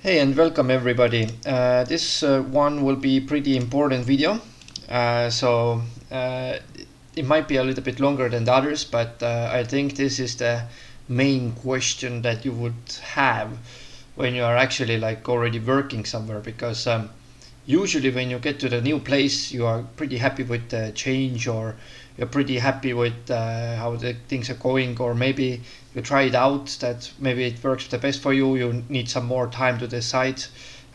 Hey and welcome everybody. This one will be pretty important video. So it might be a little bit longer than the others, but I think this is the main question that you would have when you are actually like already working somewhere. Because usually when you get to the new place, you are pretty happy with the change, or you're pretty happy with how the things are going, or maybe you try it out that maybe it works the best for you. You need some more time to decide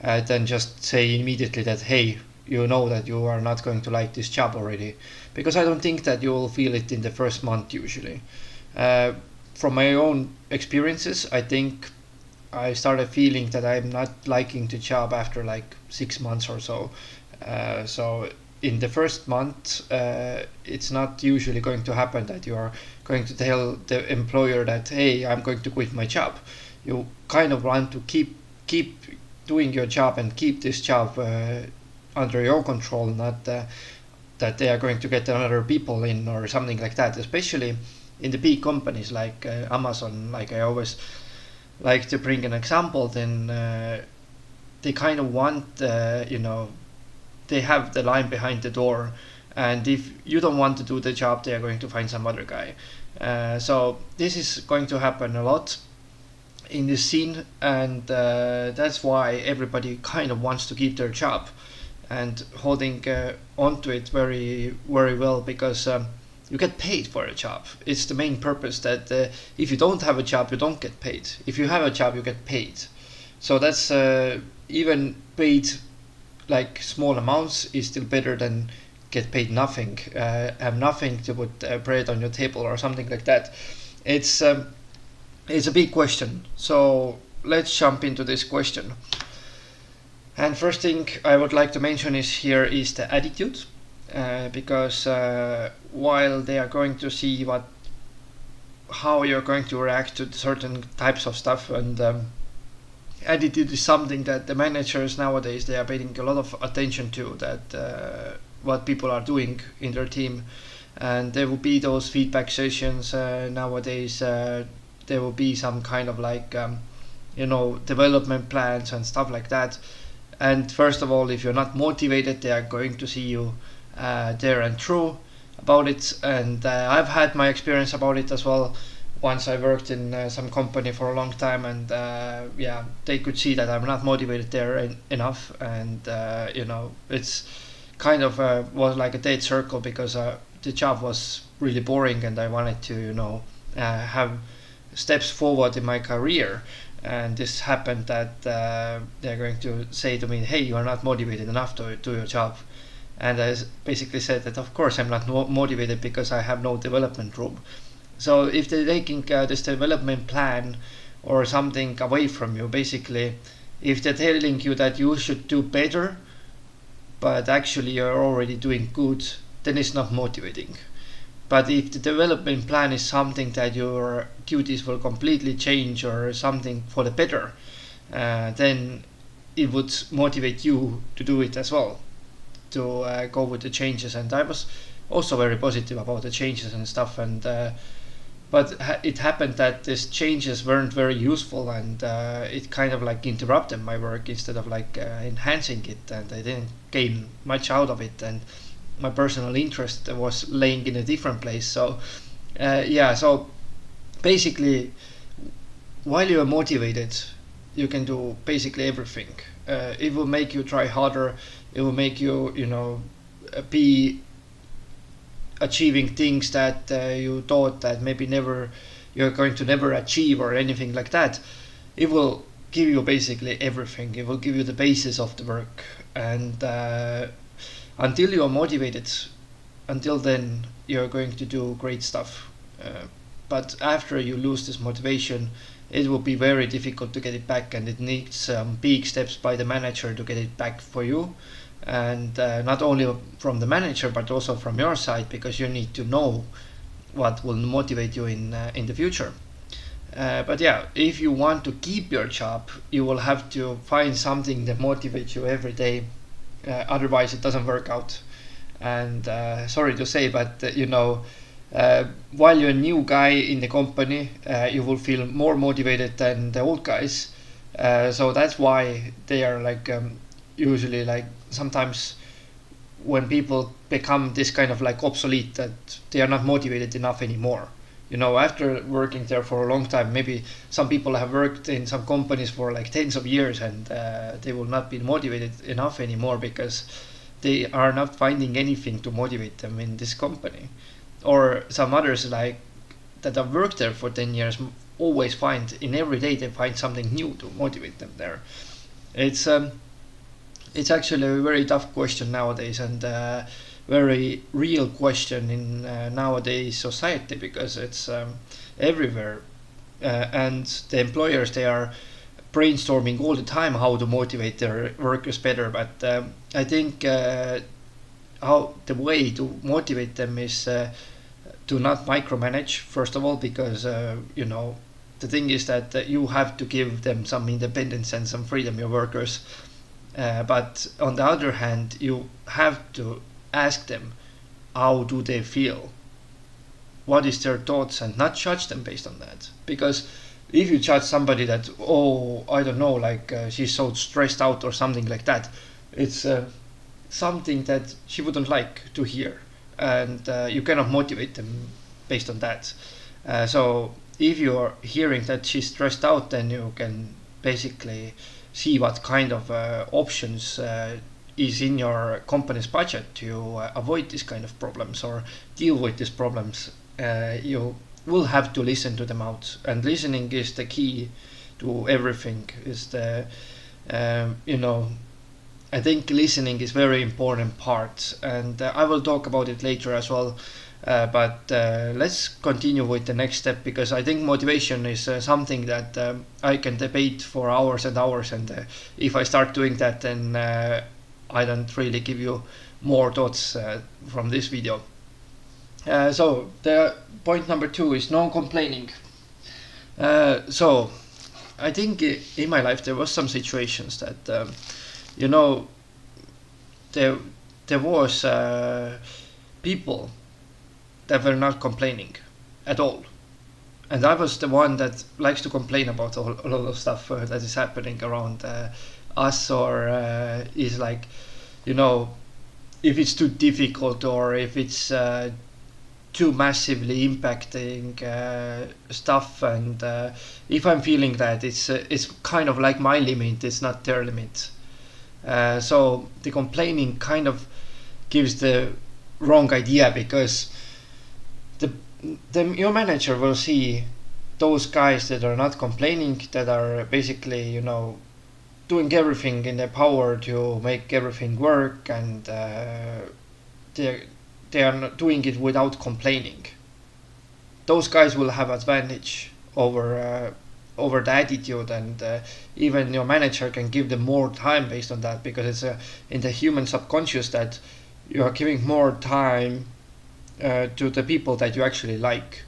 than just say immediately that hey, you know that you are not going to like this job already, because I don't think that you will feel it in the first month usually. uh, from my own experiences, I think I started feeling that I'm not liking the job after like 6 months or so. So in the first month, it's not usually going to happen that you are going to tell the employer that hey, I'm going to quit my job. You kind of want to keep doing your job and keep this job under your control, not that they are going to get another people in or something like that. Especially in the big companies like Amazon, like I always like to bring an example, then they kind of want, they have the line behind the door, and if you don't want to do the job, they are going to find some other guy. So this is going to happen a lot in this scene, and that's why everybody kind of wants to keep their job and holding onto it very very well, because you get paid for a job. It's the main purpose that if you don't have a job, you don't get paid. If you have a job, you get paid. So that's even paid like small amounts is still better than get paid nothing, have nothing to put bread on your table or something like that. It's um, it's a big question. So let's jump into this question. And first thing I would like to mention is here is the attitude, because while they are going to see how you're going to react to certain types of stuff, and attitude is something that the managers nowadays they are paying a lot of attention to, that what people are doing in their team. And there will be those feedback sessions nowadays. There will be some kind of like development plans and stuff like that. And first of all, if you're not motivated, they are going to see you there and through about it. And I've had my experience about it as well. Once I worked in some company for a long time, and yeah, they could see that I'm not motivated there enough, and it's kind of was like a dead circle, because the job was really boring, and I wanted to have steps forward in my career. And this happened that they're going to say to me, hey, you are not motivated enough to do your job. And I basically said that of course I'm not motivated, because I have no development room. So if they're taking this development plan or something away from you, basically, if they're telling you that you should do better, but actually you're already doing good, then it's not motivating. But if the development plan is something that your duties will completely change or something for the better, then it would motivate you to do it as well, to go with the changes. And I was also very positive about the changes and stuff. And but it happened that these changes weren't very useful, and it kind of like interrupted my work instead of like enhancing it, and I didn't gain much out of it. And my personal interest was laying in a different place. So yeah, so basically, while you are motivated, you can do basically everything. It will make you try harder. It will make you be achieving things that you thought that maybe never you're going to never achieve or anything like that. It will give you basically everything. It will give you the basis of the work. And until you are motivated, until then you're going to do great stuff. But after you lose this motivation, it will be very difficult to get it back, and it needs some big steps by the manager to get it back for you. And not only from the manager, but also from your side, because you need to know what will motivate you in the future. But yeah, if you want to keep your job, you will have to find something that motivates you every day. Otherwise, it doesn't work out. And sorry to say, but while you're a new guy in the company, you will feel more motivated than the old guys. So that's why they are like usually like sometimes when people become this kind of like obsolete, that they are not motivated enough anymore. You know, after working there for a long time, maybe some people have worked in some companies for like tens of years, and they will not be motivated enough anymore because they are not finding anything to motivate them in this company. Or some others like that have worked there for 10 years always find in every day they find something new to motivate them there. It's it's actually a very tough question nowadays, and very real question in nowadays society, because it's everywhere, and the employers, they are brainstorming all the time how to motivate their workers better. But I think how the way to motivate them is to not micromanage, first of all, because you know, the thing is that you have to give them some independence and some freedom, your workers. But on the other hand, you have to ask them how do they feel, what is their thoughts, and not judge them based on that. Because if you judge somebody that, oh, I don't know, like she's so stressed out or something like that, it's something that she wouldn't like to hear, and you cannot motivate them based on that. So if you're hearing that she's stressed out, then you can basically see what kind of options is in your company's budget to avoid this kind of problems or deal with these problems. You will have to listen to them out, and listening is the key to everything. Is the you know, I think listening is very important part, and I will talk about it later as well. But let's continue with the next step, because I think motivation is something that I can debate for hours and hours, and if I start doing that, then I don't really give you more thoughts from this video. So the point number 2 is no complaining. So I think in my life there was some situations that you know, there was people that were not complaining at all, and I was the one that likes to complain about a lot of stuff that is happening around us, or is like, you know, if it's too difficult, or if it's too massively impacting stuff, and if I'm feeling that it's kind of like my limit, it's not their limit. So the complaining kind of gives the wrong idea, because your manager will see those guys that are not complaining, that are basically, you know, doing everything in their power to make everything work, and they are not doing it without complaining. Those guys will have advantage over the attitude, and even your manager can give them more time based on that, because it's in the human subconscious that you are giving more time to the people that you actually like.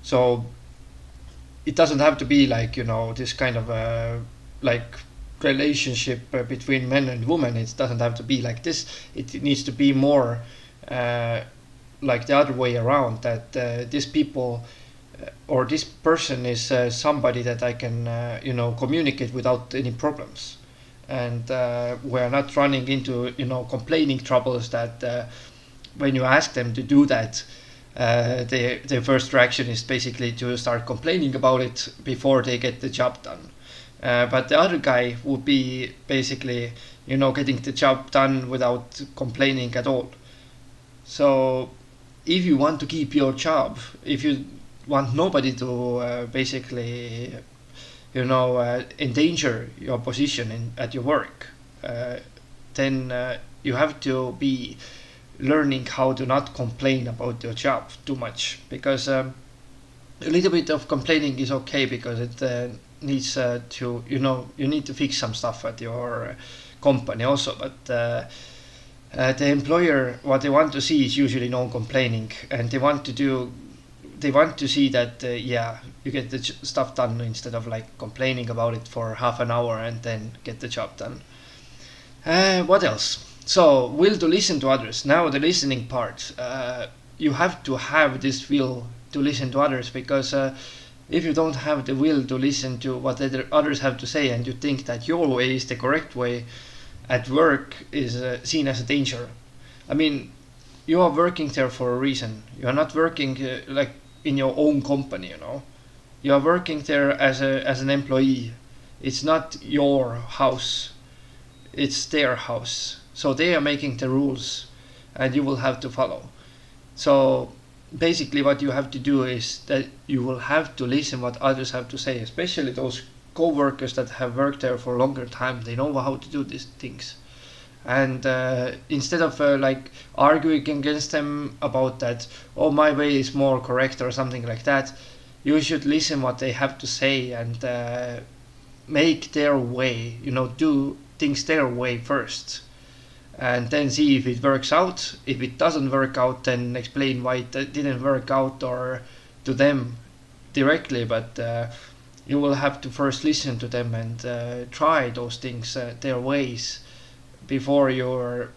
So it doesn't have to be like, you know, this kind of like relationship between men and women. It doesn't have to be like this. It needs to be more like the other way around, that these people or this person is somebody that I can you know, communicate without any problems, and we're not running into, you know, complaining troubles that when you ask them to do that, their first reaction is basically to start complaining about it before they get the job done. But the other guy would be basically, you know, getting the job done without complaining at all. So if you want to keep your job, if you want nobody to basically, you know, endanger your position at your work, then you have to be learning how to not complain about your job too much, because a little bit of complaining is okay, because it needs to, you know, you need to fix some stuff at your company also. But the employer, what they want to see is usually no complaining, and they want to see that yeah, you get the stuff done, instead of like complaining about it for half an hour and then get the job done. What else? So, will to listen to others. Now the listening part. You have to have this will to listen to others, because If you don't have the will to listen to what others have to say, and you think that your way is the correct way, at work is seen as a danger. I mean, you are working there for a reason. You are not working like in your own company, you know. You are working there as an employee. It's not your house. It's their house. So they are making the rules, and you will have to follow. So basically, what you have to do is that you will have to listen what others have to say, especially those co-workers that have worked there for a longer time. They know how to do these things, and instead of like arguing against them about that, oh, my way is more correct or something like that, you should listen what they have to say and make their way, you know, do things their way first, and then see if it works out. If it doesn't work out, then explain why it didn't work out, or to them directly, but you will have to first listen to them and try those things their ways before you're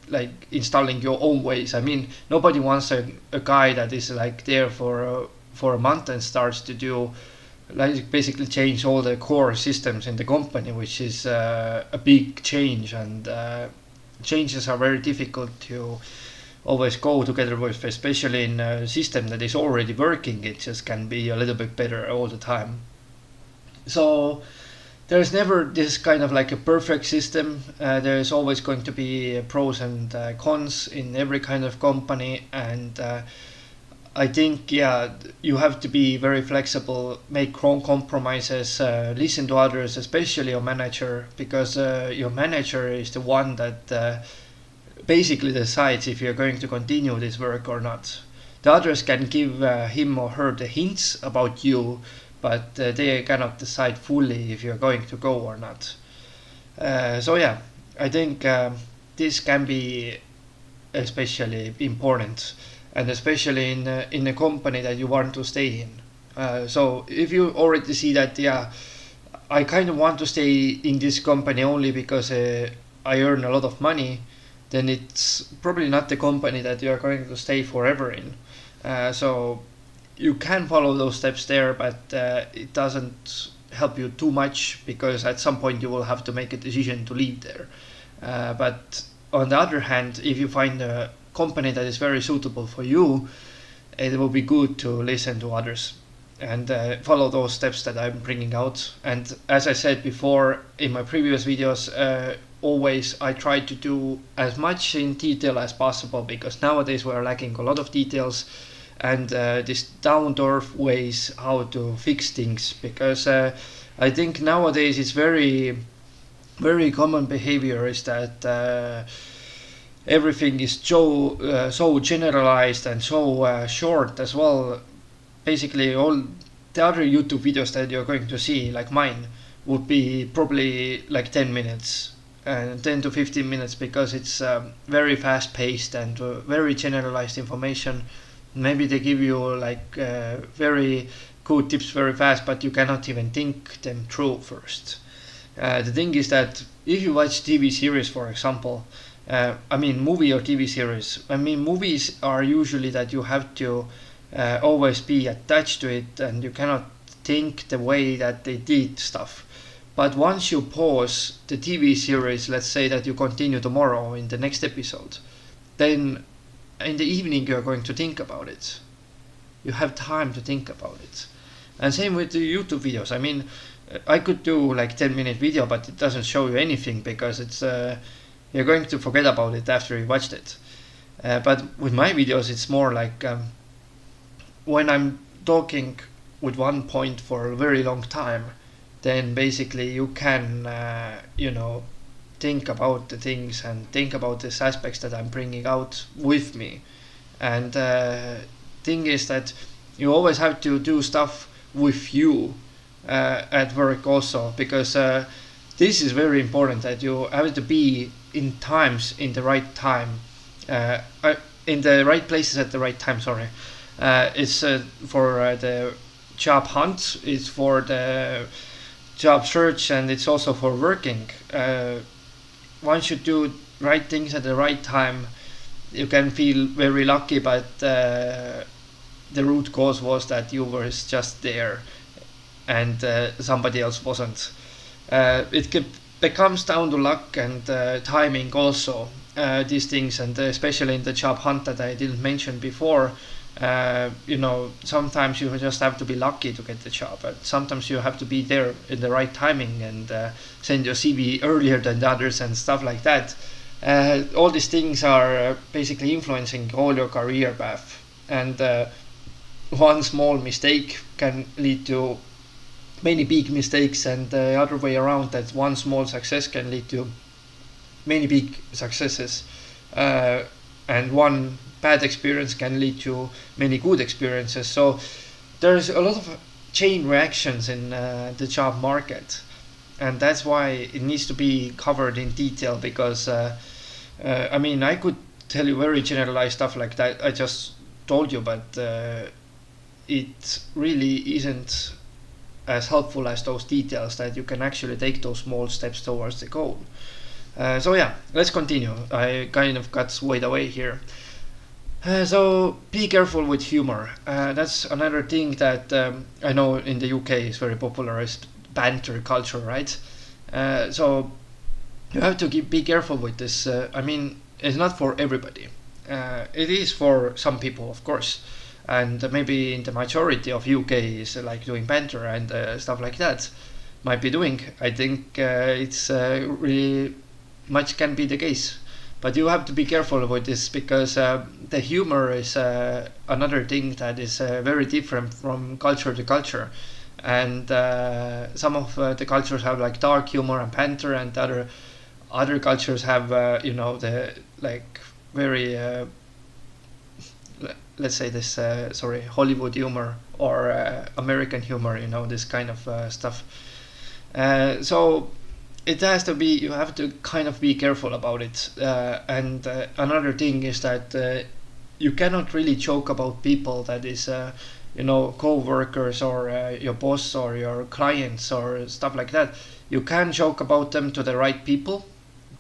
like installing your own ways. I mean, nobody wants a guy that is like there for a month and starts to do like basically change all the core systems in the company, which is a big change, and changes are very difficult to always go together with, especially in a system that is already working. It just can be a little bit better all the time. So there's never this kind of like a perfect system. There's always going to be pros and cons in every kind of company, and I think, yeah, you have to be very flexible, make compromises, listen to others, especially your manager, because your manager is the one that basically decides if you're going to continue this work or not. The others can give him or her the hints about you, but they cannot decide fully if you're going to go or not. So yeah, I think this can be especially important, and especially in a company that you want to stay in. So if you already see that, yeah, I kind of want to stay in this company only because I earn a lot of money, then it's probably not the company that you are going to stay forever in. So you can follow those steps there, but it doesn't help you too much, because at some point you will have to make a decision to leave there. But on the other hand, if you find a company that is very suitable for you, it will be good to listen to others and follow those steps that I'm bringing out. And as I said before in my previous videos, always I try to do as much in detail as possible, because nowadays we are lacking a lot of details and this down to earth ways how to fix things, because I think nowadays it's very common behavior is that everything is so generalized and so short as well. Basically all the other YouTube videos that you're going to see, like mine, would be probably like 10 minutes and 10 to 15 minutes, because it's very fast paced and very generalized information. Maybe they give you like very good tips very fast, but you cannot even think them through first. The thing is that if you watch TV series, for example, I mean movie or TV series, I mean movies are usually that you have to always be attached to it, and you cannot think the way that they did stuff. But once you pause the TV series, let's say that you continue tomorrow in the next episode, then in the evening you're going to think about it. You have time to think about it. And same with the YouTube videos. I mean, I could do like 10-minute video, but it doesn't show you anything, because it's you're going to forget about it after you watched it. But with my videos, it's more like when I'm talking with one point for a very long time, then basically you can, think about the things and think about these aspects that I'm bringing out with me. And thing is that you always have to do stuff with you at work also, because this is very important, that you have to be in the right time, in the right places at the right time. Sorry, it's for the job hunt, it's for the job search, and it's also for working. One should do right things at the right time. You can feel very lucky, but the root cause was that you were just there and somebody else wasn't. Becomes down to luck and timing also, these things, and especially in the job hunt that I didn't mention before. Sometimes you just have to be lucky to get the job, but sometimes you have to be there in the right timing and send your CV earlier than the others and stuff like that. All these things are basically influencing all your career path, and one small mistake can lead to many big mistakes, and the other way around, that one small success can lead to many big successes, and one bad experience can lead to many good experiences. So there's a lot of chain reactions in the job market, and that's why it needs to be covered in detail, because I could tell you very generalized stuff like that I just told you, but it really isn't as helpful as those details that you can actually take those small steps towards the goal. So yeah, let's continue. I kind of got swayed away here. So be careful with humor. That's another thing that I know in the UK is very popular, is banter culture, right? So you have to be careful with this. It's not for everybody. It is for some people, of course, and maybe in the majority of UK is like doing banter and stuff like that. Might be doing. I think it's really much can be the case, but you have to be careful with this, because the humor is another thing that is very different from culture to culture, and some of the cultures have like dark humor and banter, and other cultures have the like very let's say this Hollywood humor or American humor, this kind of stuff. So it has to be, you have to kind of be careful about it. And another thing is that you cannot really joke about people that is co-workers or your boss or your clients or stuff like that. You can joke about them to the right people,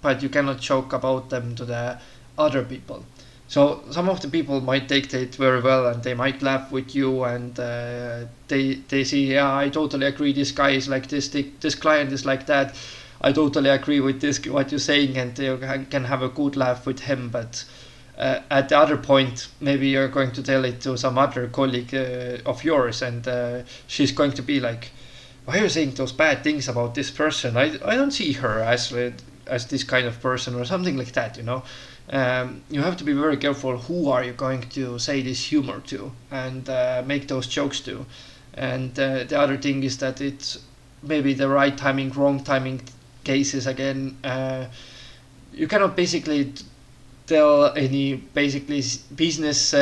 but you cannot joke about them to the other people. So some of the people might take it very well, and they might laugh with you, and they see, yeah, I totally agree, this guy is like this client is like that, I totally agree with this what you're saying, and you can have a good laugh with him. But at the other point, maybe you're going to tell it to some other colleague of yours, and she's going to be like, why are you saying those bad things about this person? I don't see her as this kind of person, or something like that. You have to be very careful who are you going to say this humor to and make those jokes to. And the other thing is that it's maybe the right timing, wrong timing cases again. You cannot basically tell any basically business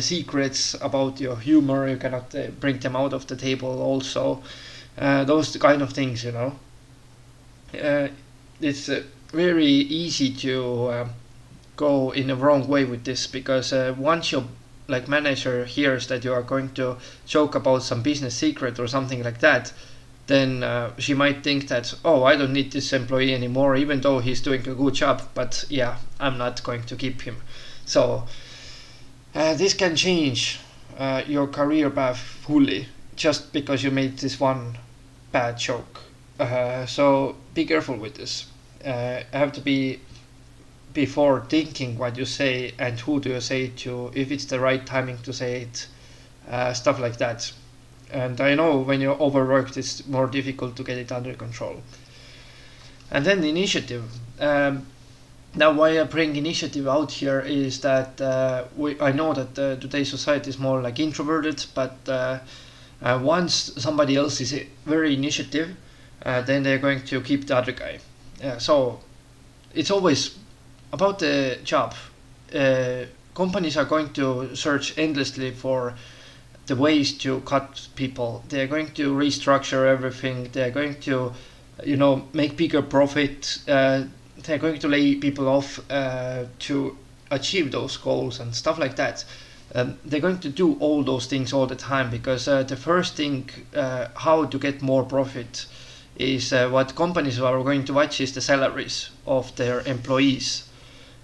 secrets about your humor. You cannot bring them out of the table also. Those kind of things, it's very easy to go in a wrong way with this, because once your like manager hears that you are going to joke about some business secret or something like that, then she might think that, oh, I don't need this employee anymore, even though he's doing a good job, but yeah, I'm not going to keep him. So this can change your career path fully, just because you made this one bad joke. So be careful with this. Have to be before thinking what you say and who do you say it to, if it's the right timing to say it, stuff like that. And I know when you're overworked, it's more difficult to get it under control. And then the initiative. Now, why I bring initiative out here is that I know that today's society is more like introverted, but once somebody else is very initiative, then they're going to keep the other guy. So it's always about the job. Companies are going to search endlessly for the ways to cut people. They're going to restructure everything. They're going to, make bigger profit. They're going to lay people off to achieve those goals and stuff like that. They're going to do all those things all the time, because the first thing how to get more profit is what companies are going to watch is the salaries of their employees.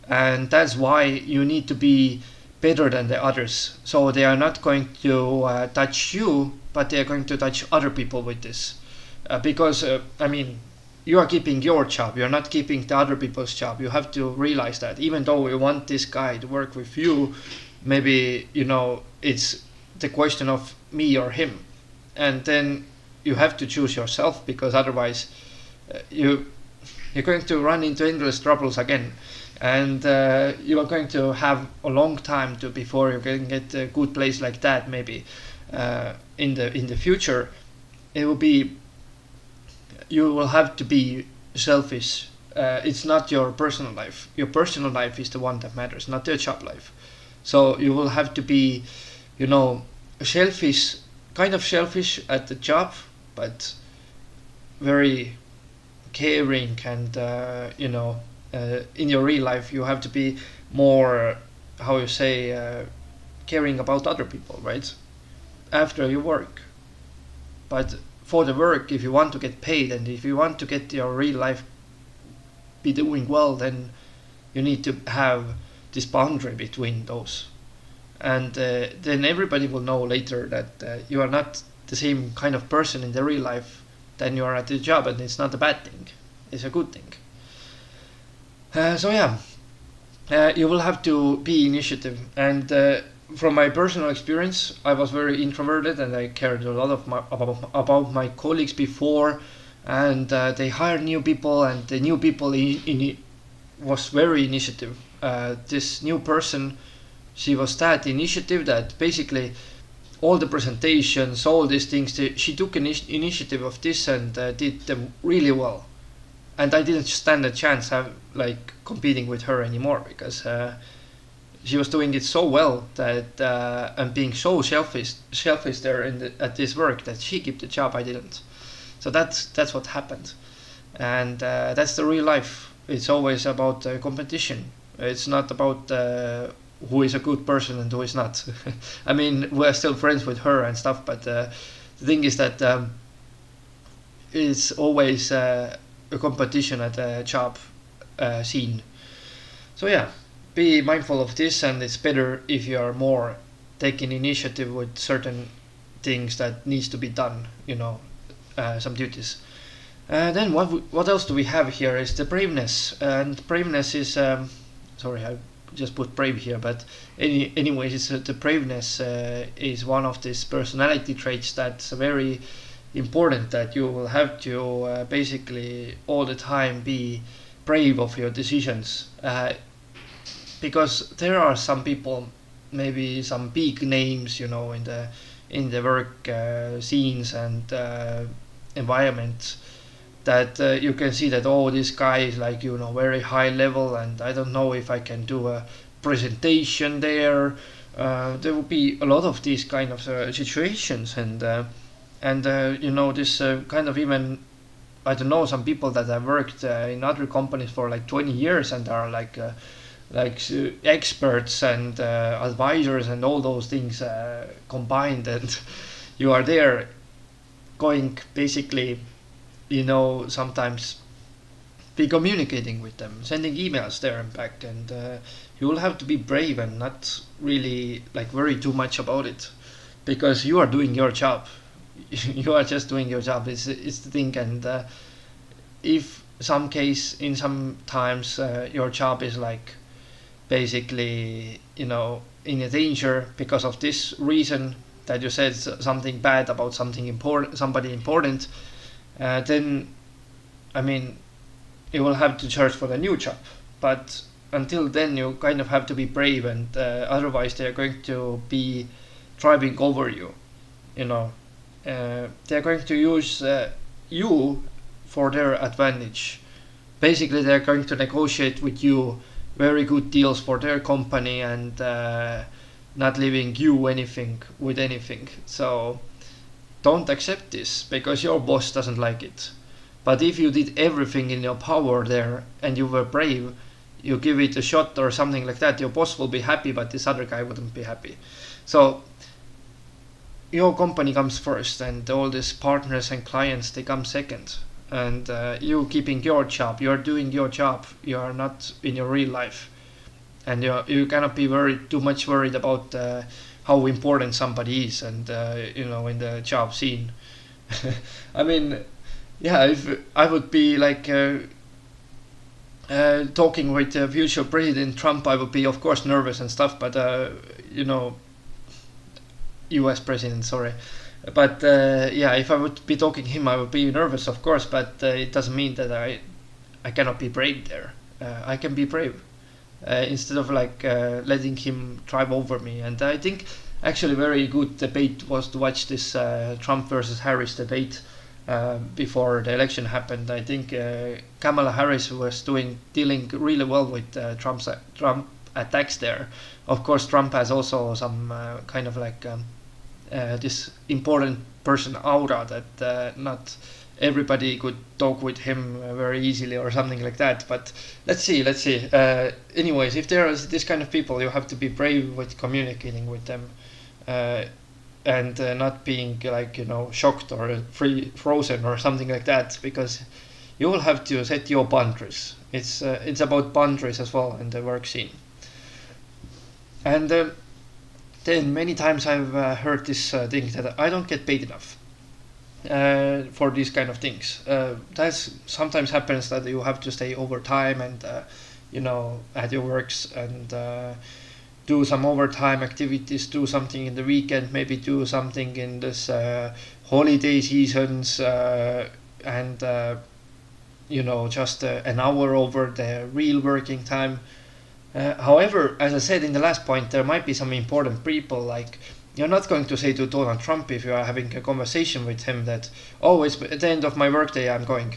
And that's why you need to be better than the others. So they are not going to touch you, but they are going to touch other people with this. Because, I mean, you are keeping your job, you're not keeping the other people's job. You have to realize that even though you want this guy to work with you, maybe, it's the question of me or him. And then you have to choose yourself, because otherwise you're going to run into endless troubles again. And you are going to have a long time to before you can get a good place like that. Maybe in the future, it will be, you will have to be selfish. It's not your personal life. Your personal life is the one that matters, not your job life. So you will have to be, selfish, kind of selfish at the job, but very caring. And in your real life you have to be more, how you say, caring about other people, right, after you work. But for the work, if you want to get paid and if you want to get your real life be doing well, then you need to have this boundary between those. And then everybody will know later that you are not the same kind of person in the real life than you are at the job, and it's not a bad thing, it's a good thing. So yeah, you will have to be initiative. And from my personal experience, I was very introverted and I cared a lot about my colleagues before, and they hired new people, and the new people was very initiative. This new person, she was that initiative that basically all the presentations, all these things, she took initiative of this and did them really well. And I didn't stand a chance of like competing with her anymore, because she was doing it so well that and being so selfish there at this work, that she kept the job, I didn't. So that's what happened. And that's the real life. It's always about competition. It's not about who is a good person and who is not. I mean, we're still friends with her and stuff, but the thing is that it's always a competition at a job scene. So yeah, be mindful of this, and it's better if you are more taking initiative with certain things that needs to be done, some duties. Then what else do we have here is the braveness. And braveness is sorry, I just put brave here, but anyways, the braveness is one of these personality traits that's very important, that you will have to basically all the time be brave of your decisions, because there are some people, maybe some big names, in the work scenes and environments, that you can see that, oh, this guy is like, very high level, and I don't know if I can do a presentation there. There will be a lot of these kind of situations, and this kind of, even, I don't know, some people that have worked in other companies for like 20 years and are like experts and advisors and all those things combined, and you are there going basically, sometimes be communicating with them, sending emails there and back, and you will have to be brave and not really like worry too much about it, because you are doing your job. You are just doing your job. It's the thing. And if in some times your job is like basically in a danger because of this reason, that you said something bad about somebody important, then I mean, you will have to search for a new job. But until then, you kind of have to be brave, and otherwise they are going to be driving over you. They're going to use you for their advantage. Basically, they're going to negotiate with you very good deals for their company, and not leaving you anything with anything. So don't accept this, because your boss doesn't like it. But if you did everything in your power there and you were brave, you give it a shot or something like that, your boss will be happy, but this other guy wouldn't be happy. So your company comes first, and all these partners and clients, they come second. And you keeping your job, you're doing your job, you are not in your real life. and you cannot be too much worried about how important somebody is, and in the job scene. I mean, yeah, if I would be like talking with future President Trump, I would be of course nervous and stuff, but you know, U.S. president, sorry. But yeah, if I would be talking to him, I would be nervous, of course. But it doesn't mean that I cannot be brave there. I can be brave instead of like letting him drive over me. And I think actually very good debate was to watch this Trump versus Harris debate before the election happened. I think Kamala Harris was dealing really well with Trump attacks there. Of course, Trump has also some kind of like this important person aura that not everybody could talk with him very easily or something like that. But let's see. Anyways, if there is this kind of people, you have to be brave with communicating with them, uh, and not being like shocked or frozen or something like that, because you will have to set your boundaries. It's about boundaries as well in the work scene. And then many times I've heard this thing that I don't get paid enough for these kind of things. That's sometimes happens that you have to stay overtime and at your works and do some overtime activities, do something in the weekend, maybe do something in this holiday seasons, and just an hour over the real working time. However, as I said in the last point, there might be some important people. Like, you're not going to say to Donald Trump if you are having a conversation with him that, oh, it's at the end of my workday, I'm going.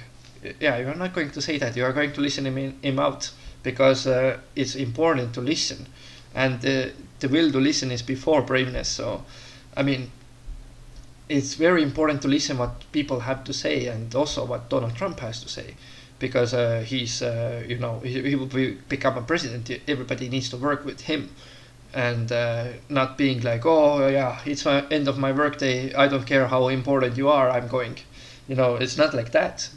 Yeah, you're not going to say that. You are going to listen him out, because it's important to listen, and the will to listen is before braveness. So, I mean, it's very important to listen what people have to say, and also what Donald Trump has to say, because he's he will become a president. Everybody needs to work with him, and not being like, oh yeah, it's my end of my workday, I don't care how important you are, I'm going. It's not like that.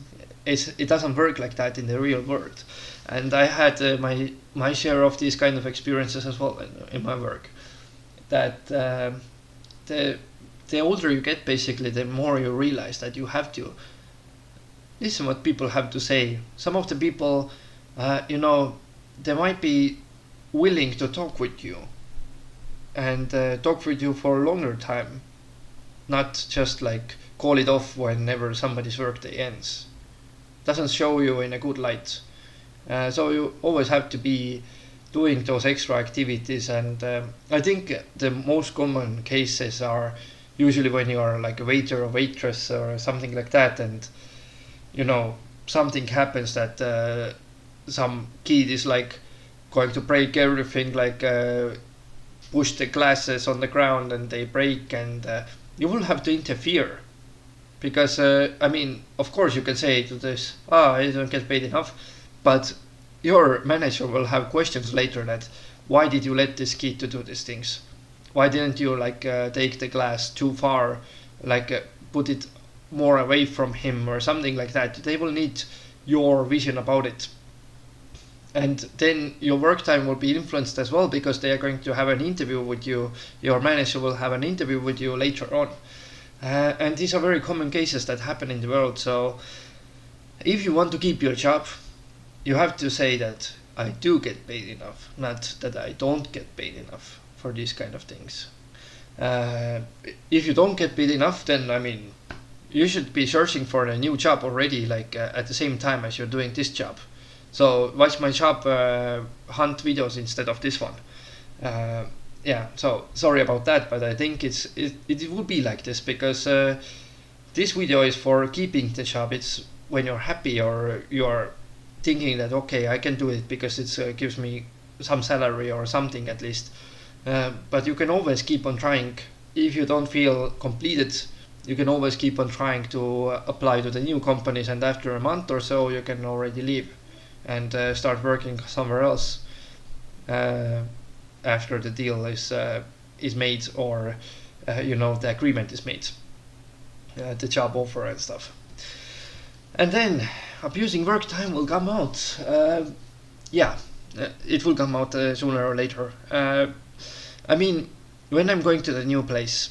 It doesn't work like that in the real world. And I had my share of these kind of experiences as well in my work. That the older you get, basically, the more you realize that you have to listen what people have to say. Some of the people, they might be willing to talk with you, and talk with you for a longer time, not just like call it off whenever somebody's workday ends. Doesn't show you in a good light. So you always have to be doing those extra activities, and I think the most common cases are usually when you are like a waiter or waitress or something like that, and something happens that some kid is like going to break everything, like push the glasses on the ground and they break, and you will have to interfere, because of course you can say to this, I don't get paid enough, but your manager will have questions later that, why did you let this kid to do these things? Why didn't you like take the glass too far, like put it more away from him or something like that? They will need your vision about it, and then your work time will be influenced as well, because they are going to have an interview with you. Your manager will have an interview with you later on, and these are very common cases that happen in the world. So if you want to keep your job, you have to say that I do get paid enough, not that I don't get paid enough for these kind of things. uh, if you don't get paid enough, then you should be searching for a new job already, like at the same time as you're doing this job. So watch my job hunt videos instead of this one. uh, yeah, so sorry about that, but I think it will be like this, because this video is for keeping the job. It's when you're happy or you're thinking that, okay, I can do it because it gives me some salary or something at least. But you can always keep on trying. If you don't feel completed, you can always keep on trying to apply to the new companies, and after a month or so you can already leave and start working somewhere else, uh, after the deal is made, or the agreement is made, the job offer and stuff. And then abusing work time will come out. Yeah, It will come out sooner or later. I mean, when I'm going to the new place,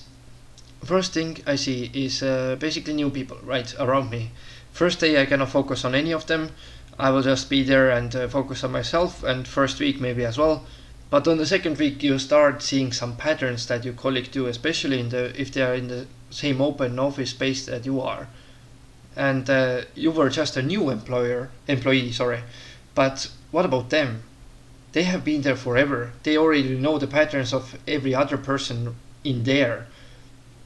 first thing I see is basically new people right around me. First day I cannot focus on any of them. I will just be there and focus on myself, and first week maybe as well. But on the second week you start seeing some patterns that your colleague do, especially if they are in the same open office space that you are. And you were just a new employee, sorry. But what about them? They have been there forever. They already know the patterns of every other person in there,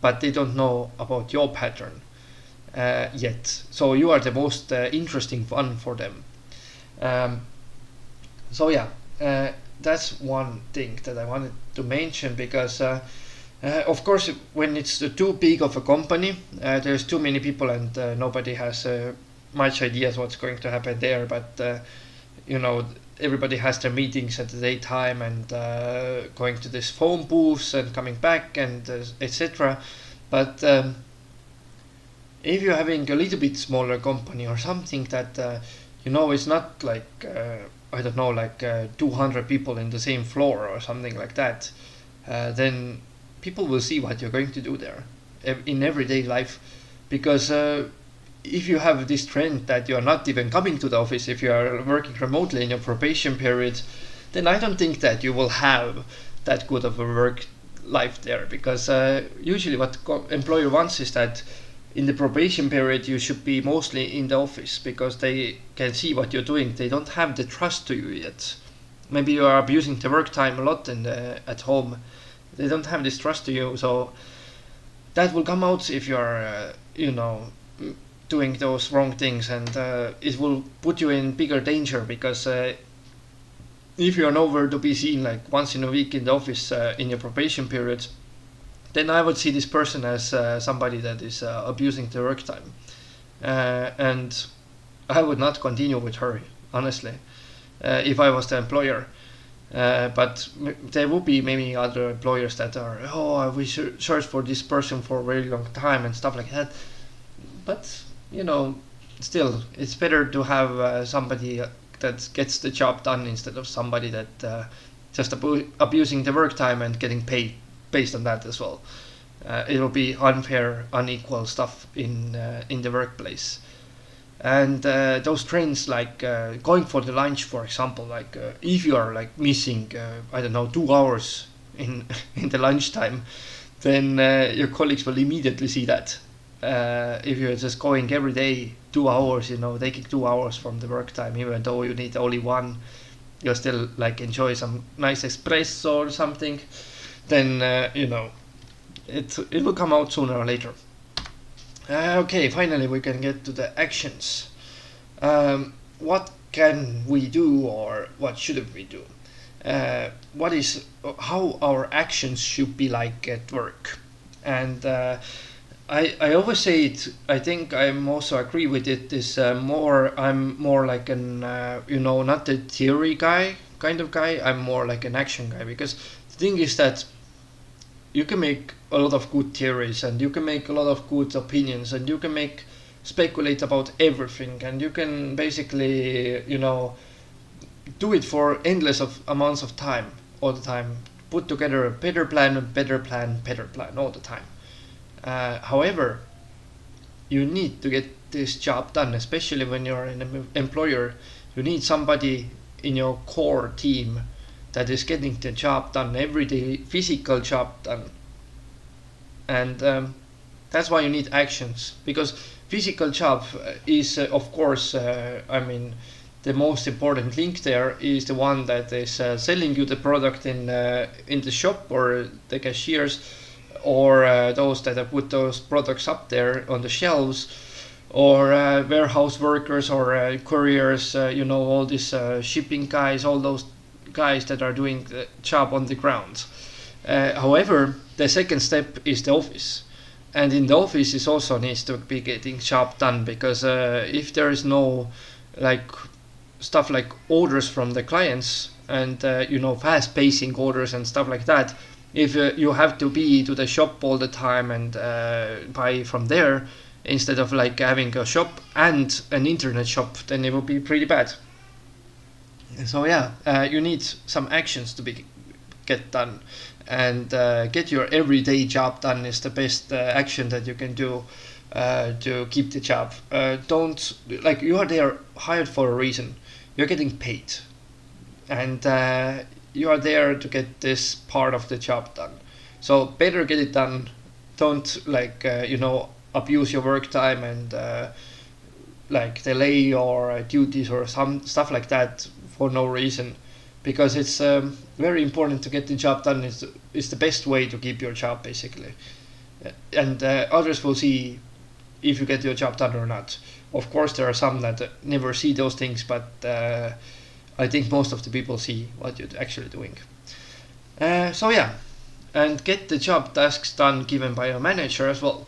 but they don't know about your pattern yet. So you are the most interesting one for them. Um, so yeah, that's one thing that I wanted to mention because. Of course, when it's too big of a company, there's too many people and nobody has much ideas what's going to happen there. But you know, everybody has their meetings at the daytime and going to this phone booths and coming back and etc. But if you're having a little bit smaller company or something that it's not like I don't know, like 200 people in the same floor or something like that, then people will see what you're going to do there in everyday life. Because if you have this trend that you're not even coming to the office, if you are working remotely in your probation period, then I don't think that you will have that good of a work life there. Because usually what employer wants is that in the probation period you should be mostly in the office, because they can see what you're doing. They don't have the trust to you yet. Maybe you are abusing the work time a lot at home. They don't have this trust to you, so that will come out if you are doing those wrong things, and it will put you in bigger danger. Because if you are nowhere to be seen like once in a week in the office in your probation period, then I would see this person as somebody that is abusing the work time, and I would not continue with her, honestly, if I was the employer. But there will be maybe other employers that are, we should search for this person for a very long time and stuff like that. But still, it's better to have somebody that gets the job done instead of somebody that just abusing the work time and getting paid based on that as well. It will be unfair, unequal stuff in the workplace. And those trends, like going for the lunch, for example, like if you are like missing I don't know, 2 hours in in the lunchtime, then your colleagues will immediately see that. If you're just going every day 2 hours, taking 2 hours from the work time, even though you need only one, you still like enjoy some nice espresso or something, then it will come out sooner or later. Okay, finally we can get to the actions. What can we do, or what shouldn't we do? How our actions should be like at work? And I always say it. I think I'm also agree with it. I'm more like an not the theory guy kind of guy. I'm more like an action guy, because the thing is that you can make a lot of good theories, and you can make a lot of good opinions, and you can speculate about everything, and you can basically do it for endless of amounts of time, all the time, put together a better plan, all the time. However, you need to get this job done, especially when you're an employer. You need somebody in your core team that is getting the job done, every day, physical job done. And that's why you need actions, because physical job is of course the most important link there is the one that is selling you the product in the shop, or the cashiers, or those that have put those products up there on the shelves, or warehouse workers, or couriers, all these shipping guys, all those guys that are doing the job on the ground. However, the second step is the office, and in the office it also needs to be getting job done, because if there is no like stuff like orders from the clients, and fast pacing orders and stuff like that, if you have to be to the shop all the time and buy from there instead of like having a shop and an internet shop, then it will be pretty bad. So yeah, you need some actions to be get done, and get your everyday job done is the best action that you can do to keep the job. Don't like you are there hired for a reason. You're getting paid, and you are there to get this part of the job done. So better get it done. Don't abuse your work time and like delay your duties or some stuff like that for no reason, because it's very important to get the job done. Is the best way to keep your job basically, and others will see if you get your job done or not. Of course, there are some that never see those things, but I think most of the people see what you're actually doing. So yeah, and get the job tasks done given by your manager as well.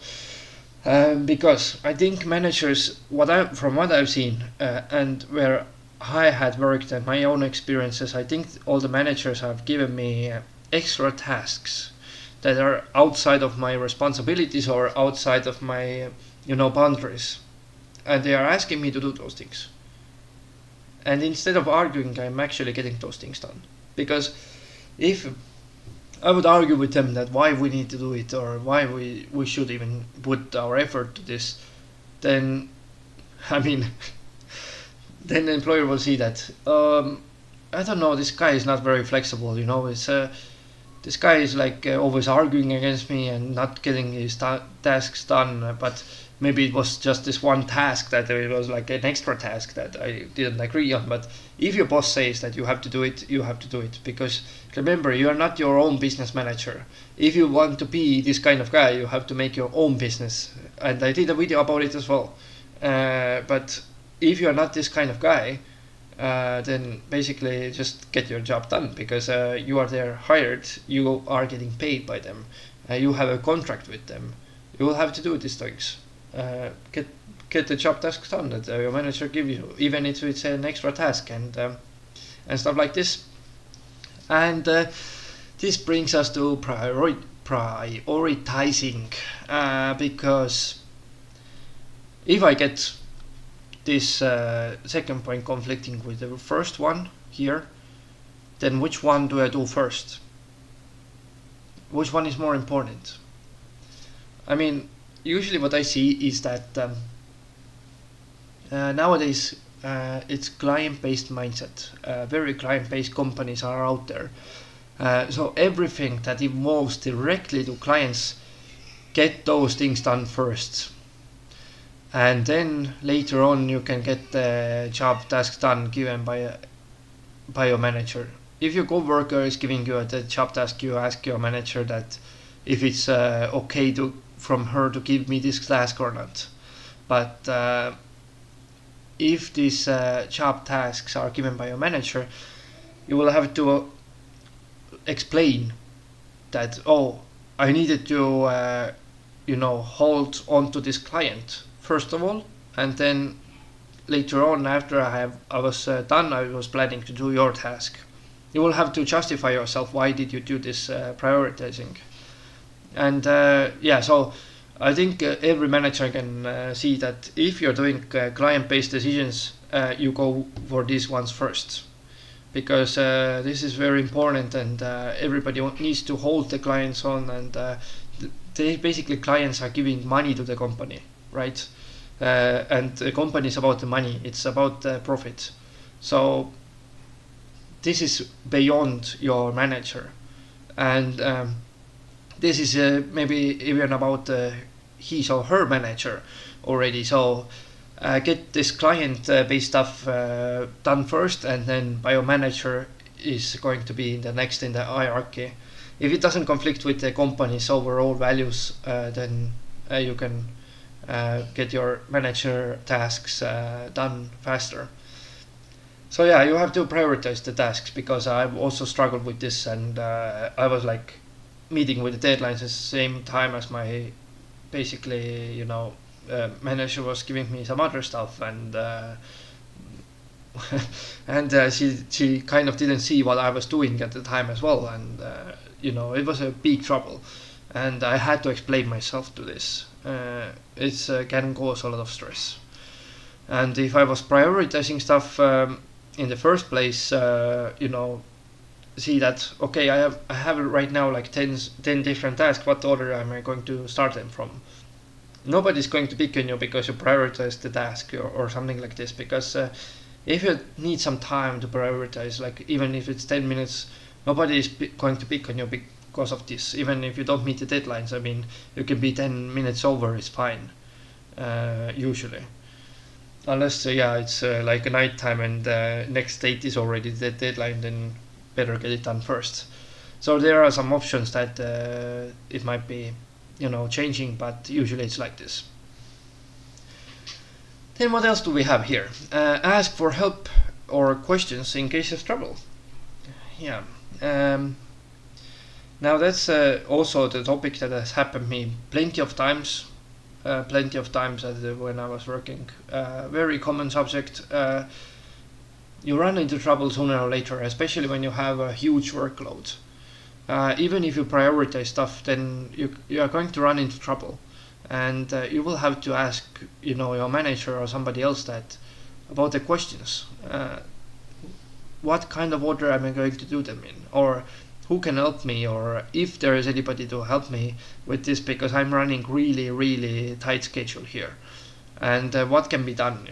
Because I think managers, from what I've seen and where I had worked and my own experiences, I think all the managers have given me extra tasks that are outside of my responsibilities or outside of my boundaries, and they are asking me to do those things. And instead of arguing, I'm actually getting those things done. Because if I would argue with them that why we need to do it or why we should even put our effort to this, then I mean, then the employer will see that I don't know, this guy is not very flexible. It's this guy is like always arguing against me and not getting his tasks done. But maybe it was just this one task that it was like an extra task that I didn't agree on. But if your boss says that you have to do it, you have to do it. Because remember, you are not your own business manager. If you want to be this kind of guy, you have to make your own business. And I did a video about it as well. But if you are not this kind of guy, then basically just get your job done, because you are there hired, you are getting paid by them, you have a contract with them, you will have to do these things. Get the job tasks done that your manager gives you, even if it's an extra task, and stuff like this. And this brings us to prioritizing, because if I get this second point conflicting with the first one here, then which one do I do first? Which one is more important? I mean, usually what I see is that nowadays it's client-based mindset. Very client-based companies are out there. So everything that involves directly to clients, get those things done first. And then later on you can get the job task done given by your manager. If your coworker is giving you the job task, you ask your manager that if it's okay from her to give me this task or not. But if these job tasks are given by your manager, you will have to explain that, oh, I needed to hold on to this client first of all, and then later on, after I was done, I was planning to do your task. You will have to justify yourself, why did you do this prioritizing. And so I think every manager can see that if you're doing client-based decisions, you go for these ones first, because this is very important, and everybody needs to hold the clients on, and basically clients are giving money to the company, right? And the company is about the money, it's about the profit. So this is beyond your manager, and this is maybe even about his or her manager already. So get this client-based stuff done first, and then bio manager is going to be the next in the hierarchy. If it doesn't conflict with the company's overall values, then you can get your manager tasks done faster. So yeah, you have to prioritize the tasks, because I've also struggled with this, and I was like meeting with the deadlines at the same time as my basically manager was giving me some other stuff, and and she kind of didn't see what I was doing at the time as well, and it was a big trouble, and I had to explain myself to this. It can cause a lot of stress, and if I was prioritizing stuff, in the first place, see that, okay, I have right now like 10 different tasks. What order am I going to start them from? Nobody's going to pick on you because you prioritize the task, or something like this. Because if you need some time to prioritize, like even if it's 10 minutes, nobody is going to pick on you because of this. Even if you don't meet the deadlines, I mean, you can be 10 minutes over, it's fine, usually. Unless, yeah, it's like a night time and next date is already the deadline, then better get it done first. So there are some options that it might be, changing, but usually it's like this. Then what else do we have here? Ask for help or questions in case of trouble. Yeah. Now that's also the topic that has happened me plenty of times. When I was working. Very common subject. You run into trouble sooner or later, especially when you have a huge workload. Even if you prioritize stuff, then you are going to run into trouble, and you will have to ask, your manager or somebody else that about the questions. What kind of order am I going to do them in, or who can help me, or if there is anybody to help me with this, because I'm running really, really tight schedule here. And what can be done,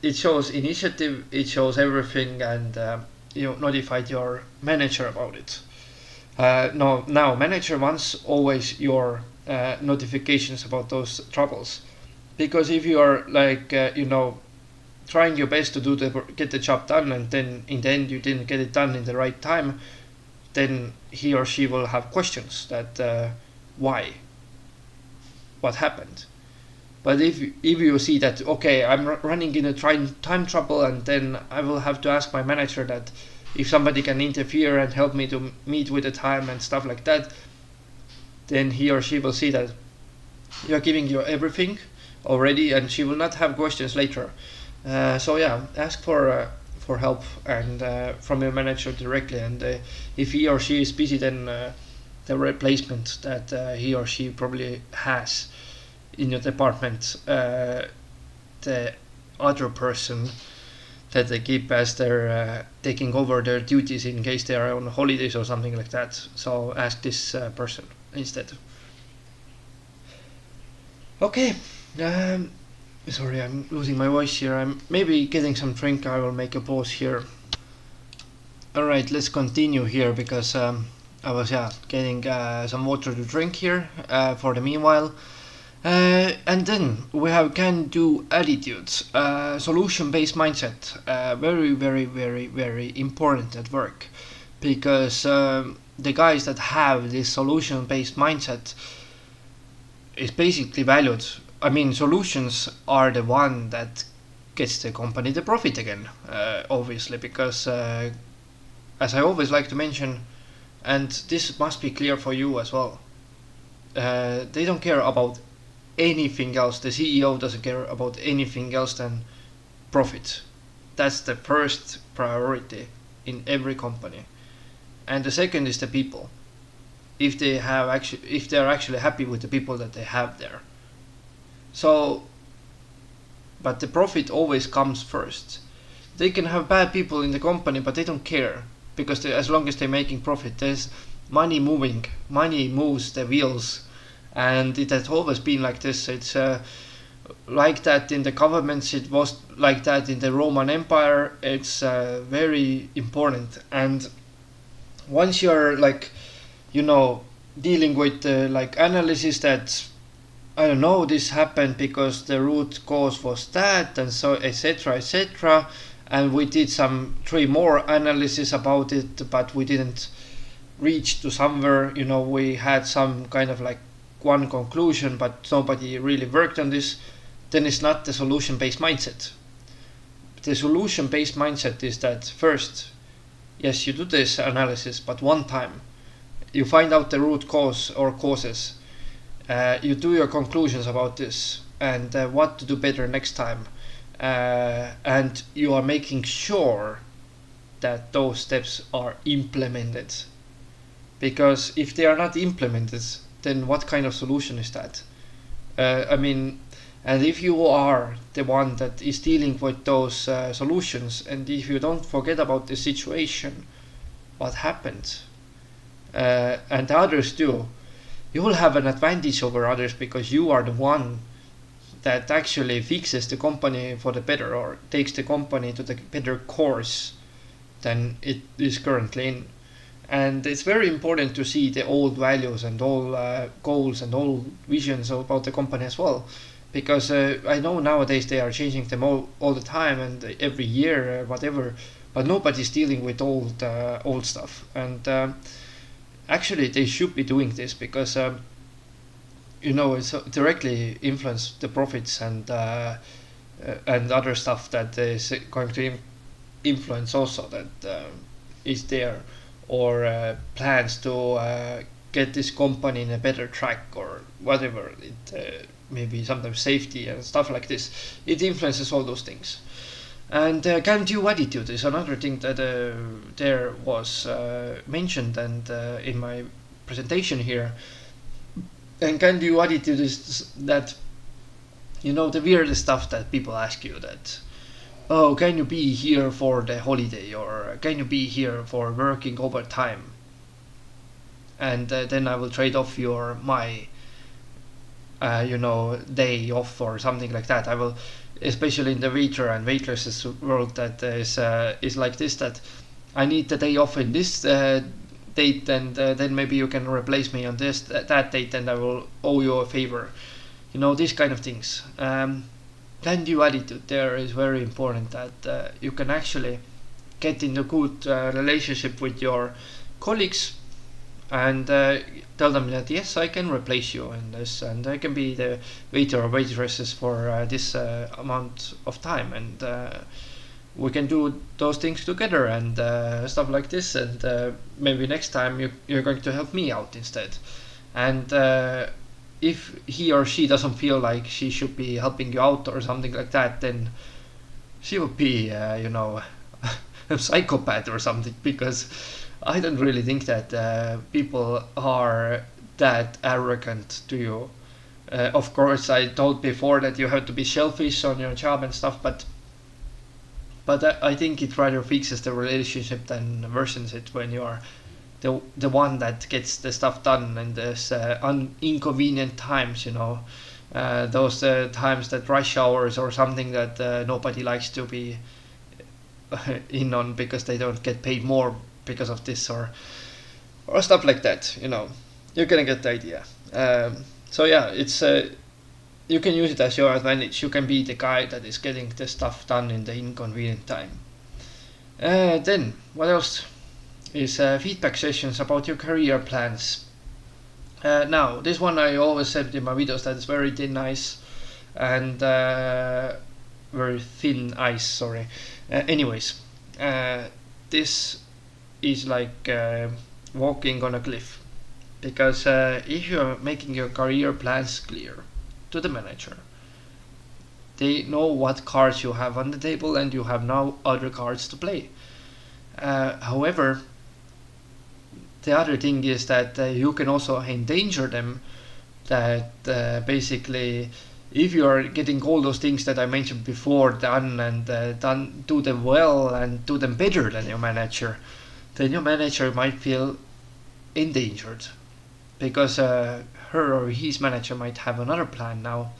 it shows initiative, it shows everything, and you notified your manager about it. No, now manager wants always your notifications about those troubles, because if you are like trying your best to get the job done, and then in the end you didn't get it done in the right time, then he or she will have questions that why, what happened. But if you see that, okay, I'm running in a time trouble, and then I will have to ask my manager that if somebody can interfere and help me to meet with the time and stuff like that, then he or she will see that you're giving you everything already, and she will not have questions later. So yeah, ask for help and from your manager directly, and if he or she is busy, then the replacement that he or she probably has in your department, the other person that they keep as they're taking over their duties in case they are on holidays or something like that. So ask this person instead. Okay. Sorry, I'm losing my voice here. I'm maybe getting some drink. I will make a pause here. Alright, let's continue here, because I was getting some water to drink here for the meanwhile. And then we have can-do attitudes, solution-based mindset, very, very, very, very important at work, because the guys that have this solution-based mindset is basically valued. I mean, solutions are the one that gets the company the profit again, obviously, because as I always like to mention, and this must be clear for you as well, they don't care about anything else. The CEO doesn't care about anything else than profit. That's the first priority in every company, and the second is the people. If they are actually happy with the people that they have there. So, but the profit always comes first. They can have bad people in the company, but they don't care, because as long as they're making profit, there's money moving. Money moves the wheels. And it has always been like this. It's like that in the governments, it was like that in the Roman Empire. It's very important. And once you're dealing with like analysis that, I don't know, this happened because the root cause was that, and so etc, etc, and we did some 3 more analysis about it, but we didn't reach to somewhere. We had some kind of like one conclusion, but nobody really worked on this. Then it's not the solution-based mindset. The solution-based mindset is that first, yes, you do this analysis, but one time you find out the root cause or causes, you do your conclusions about this, and what to do better next time, and you are making sure that those steps are implemented, because if they are not implemented, then what kind of solution is that? I mean, And if you are the one that is dealing with those solutions, and if you don't forget about the situation, what happened, and the others do, you will have an advantage over others because you are the one that actually fixes the company for the better or takes the company to the better course than it is currently in. And it's very important to see the old values and all goals and all visions about the company as well, because I know nowadays they are changing them all the time and every year whatever, but nobody's dealing with old stuff. And actually they should be doing this because it's directly influence the profits and other stuff that is going to influence also that is there, or plans to get this company in a better track or whatever it maybe sometimes safety and stuff like this. It influences all those things. And can-do attitude is another thing that there was mentioned and in my presentation here. And can-do attitude is that, the weirdest stuff that people ask you that, oh, can you be here for the holiday, or can you be here for working overtime? And then I will trade off my day off or something like that. I will, especially in the waiter and waitresses world, that is like this, that I need the day off in this date, and then maybe you can replace me on that date, and I will owe you a favor. These kind of things. Can-do attitude there is very important, that you can actually get into good relationship with your colleagues and tell them that yes, I can replace you in this, and I can be the waiter or waitresses for this amount of time, and we can do those things together and stuff like this, and maybe next time you're going to help me out instead. And if he or she doesn't feel like she should be helping you out or something like that, then she would be a psychopath or something, because I don't really think that people are that arrogant to you. Of course, I told before that you have to be selfish on your job and stuff, but I think it rather fixes the relationship than worsens it when you are the one that gets the stuff done in this inconvenient times. Those times, that rush hours or something that nobody likes to be in on because they don't get paid more because of this, or stuff like that. You're gonna get the idea. So yeah, it's you can use it as your advantage. You can be the guy that is getting the stuff done in the inconvenient time. Then what else is feedback sessions about your career plans. Now this one I always said in my videos that it's very thin ice and very thin ice, sorry. Anyways, this is like walking on a cliff, because if you're making your career plans clear to the manager, they know what cards you have on the table and you have now other cards to play. However, the other thing is that you can also endanger them, that basically if you are getting all those things that I mentioned before done, and do them well and do them better than your manager, then your manager might feel endangered, because her or his manager might have another plan now,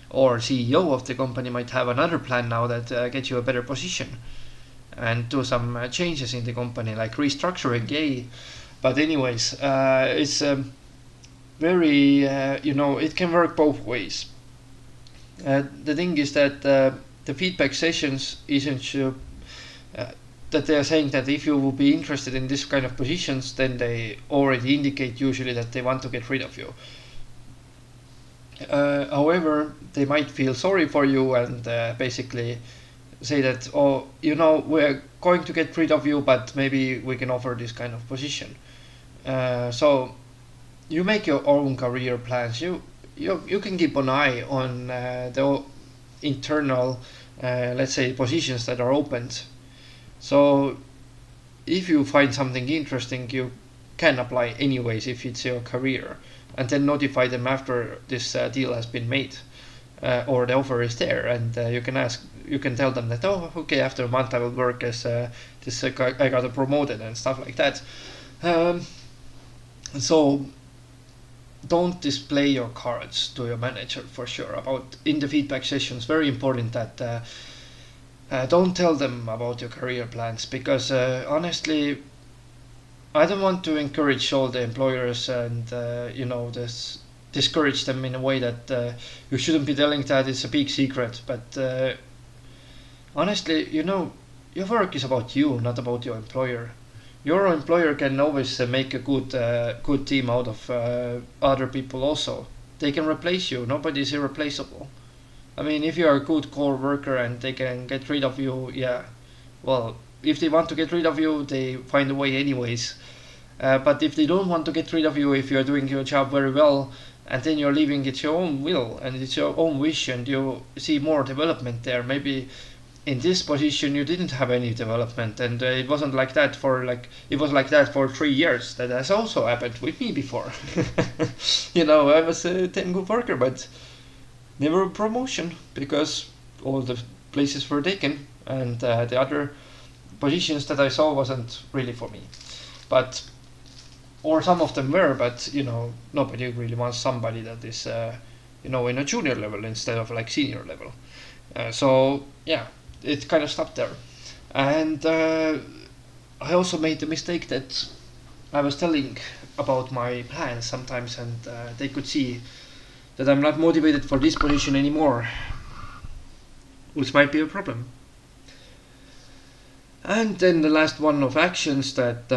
or CEO of the company might have another plan now that gets you a better position and do some changes in the company, like restructuring, yay. But anyways, it's very, it can work both ways. The thing is that the feedback sessions isn't that they are saying that if you will be interested in this kind of positions, then they already indicate usually that they want to get rid of you. However, they might feel sorry for you and basically say that, oh, we're going to get rid of you, but maybe we can offer this kind of position. So you make your own career plans. You can keep an eye on the internal, let's say, positions that are opened. So if you find something interesting, you can apply anyways if it's your career, and then notify them after this deal has been made. or the offer is there, and you can tell them that, oh, okay, after a month I will work as this guy, I got promoted and stuff like that. Um, so don't display your cards to your manager for sure about in the feedback sessions. Very important that don't tell them about your career plans, because honestly, I don't want to encourage all the employers and this discourage them in a way that you shouldn't be telling that it's a big secret. But honestly, your work is about you, not about your employer. Your employer can always make a good team out of other people also. They can replace you. Nobody is irreplaceable. I mean, if you are a good core worker and they can get rid of you, yeah, well, if they want to get rid of you, they find a way anyways. But if they don't want to get rid of you, if you're doing your job very well, and then you're leaving, it's your own will and it's your own wish, and you see more development there. Maybe in this position you didn't have any development, and it wasn't like that for it was like that for 3 years. That has also happened with me before. I was a 10 good worker, but never a promotion because all the places were taken, and the other positions that I saw wasn't really for me. But or some of them were, but nobody really wants somebody that is in a junior level instead of like senior level. So yeah, it kind of stopped there. And I also made the mistake that I was telling about my plans sometimes, and they could see that I'm not motivated for this position anymore, which might be a problem. And then the last one of actions that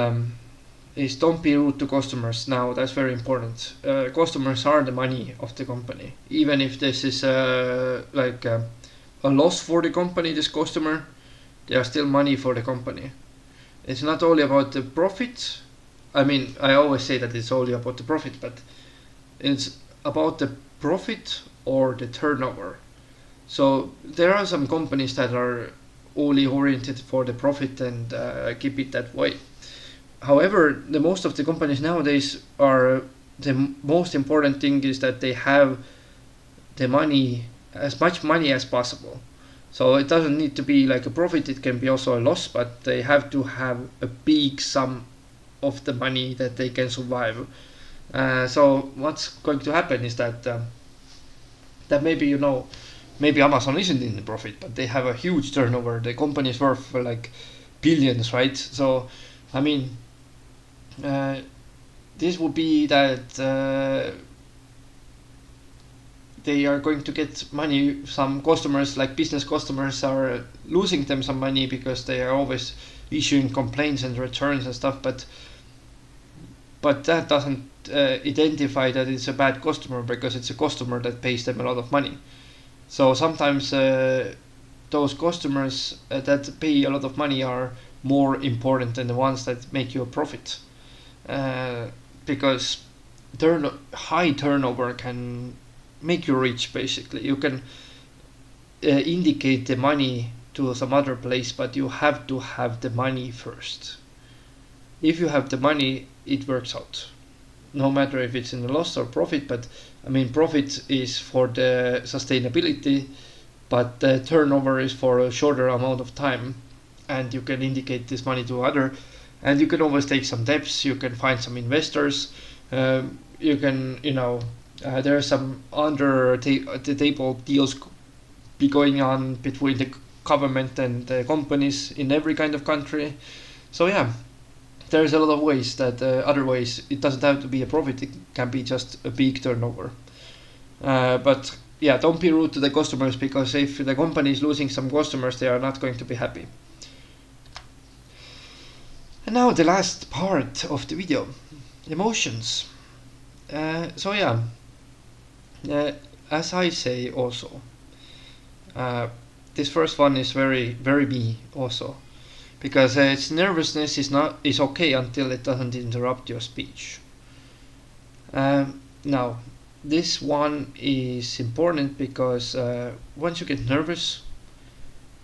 is don't be rude to customers. Now that's very important. Customers are the money of the company. Even if this is a loss for the company, this customer, they are still money for the company. It's not only about the profit. I mean, I always say that it's only about the profit, but it's about the profit or the turnover. So there are some companies that are only oriented for the profit and keep it that way. However, the most of the companies nowadays are the most important thing is that they have the money, as much money as possible. So it doesn't need to be like a profit, it can be also a loss, but they have to have a big sum of the money that they can survive. So what's going to happen is that maybe Amazon isn't in the profit, but they have a huge turnover. The company is worth like billions, right? So I mean, this would be that they are going to get money. Some customers, like business customers, are losing them some money because they are always issuing complaints and returns and stuff. But that doesn't identify that it's a bad customer, because it's a customer that pays them a lot of money. So sometimes those customers that pay a lot of money are more important than the ones that make you a profit, because high turnover can make you rich. Basically, you can indicate the money to some other place, but you have to have the money first. If you have the money, it works out, no matter if it's in a loss or profit. But I mean, profit is for the sustainability, but the turnover is for a shorter amount of time, and you can indicate this money to other, and you can always take some debts, you can find some investors, you can there are some under the table deals be going on between the government and the companies in every kind of country. So yeah, there's a lot of ways that other ways. It doesn't have to be a profit, it can be just a big turnover. But yeah, don't be rude to the customers, because if the company is losing some customers, they are not going to be happy. And now the last part of the video, emotions. So yeah, as I say also, this first one is very very me also, because its nervousness is okay until it doesn't interrupt your speech. Now this one is important because once you get nervous,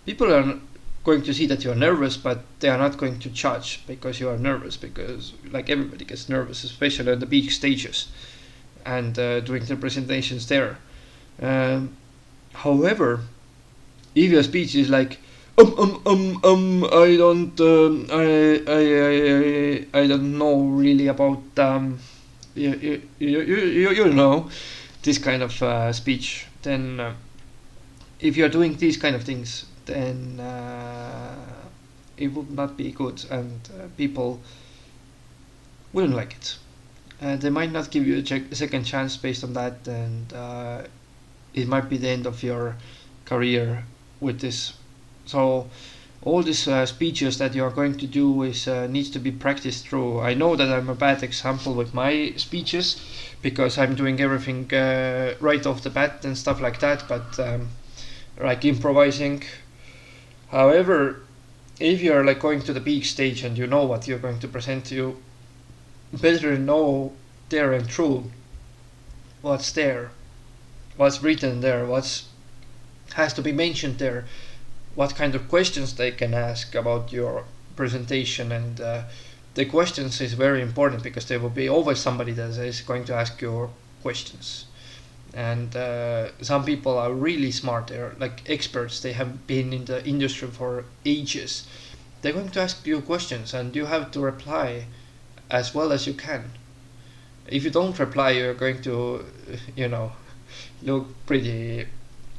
people are going to see that you're nervous, but they are not going to judge because you are nervous, because like everybody gets nervous, especially on the big stages and during the presentations there. However, if your speech is like I don't I don't know really about you know, this kind of speech, then if you're doing these kind of things, then it would not be good, and people wouldn't like it. They might not give you a second chance based on that, and it might be the end of your career with this. So all these speeches that you are going to do is needs to be practiced through. I know that I'm a bad example with my speeches because I'm doing everything right off the bat and stuff like that, but like improvising. However, if you're like going to the big stage and you know what you're going to present, you better know there and true what's there, what's written there, what's has to be mentioned there, what kind of questions they can ask about your presentation, and the questions is very important because there will be always somebody that is going to ask you questions. And some people are really smart, they're like experts, they have been in the industry for ages. They're going to ask you questions and you have to reply as well as you can. If you don't reply, you're going to, you know, look pretty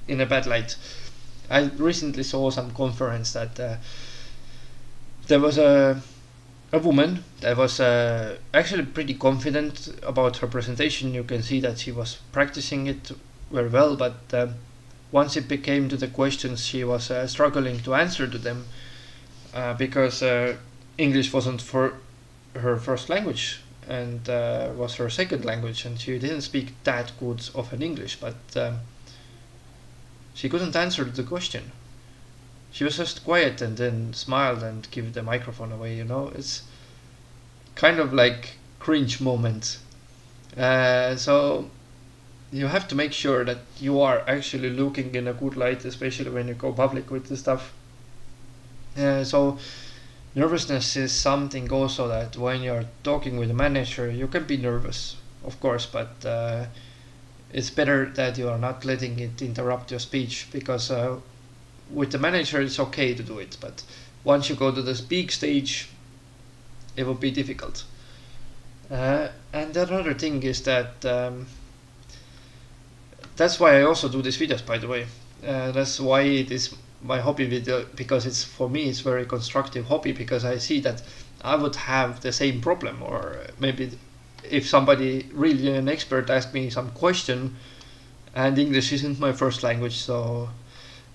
in a bad light. I recently saw some conference that there was a woman that was actually pretty confident about her presentation. You can see that she was practicing it very well, but once it became to the questions, she was struggling to answer to them because English wasn't for her first language and was her second language, and she didn't speak that good of an English, but she couldn't answer the question. She was just quiet and then smiled and give the microphone away. You know, it's kind of like cringe moment. So you have to make sure that you are actually looking in a good light, especially when you go public with the stuff. So nervousness is something also that when you're talking with a manager, you can be nervous, of course, but it's better that you are not letting it interrupt your speech, because with the manager it's okay to do it, but once you go to the speak stage, it will be difficult. And another thing is that that's why I also do these videos, by the way. That's why it is my hobby video, because it's, for me, it's very constructive hobby, because I see that I would have the same problem, or maybe if somebody really an expert asked me some question, and English isn't my first language, so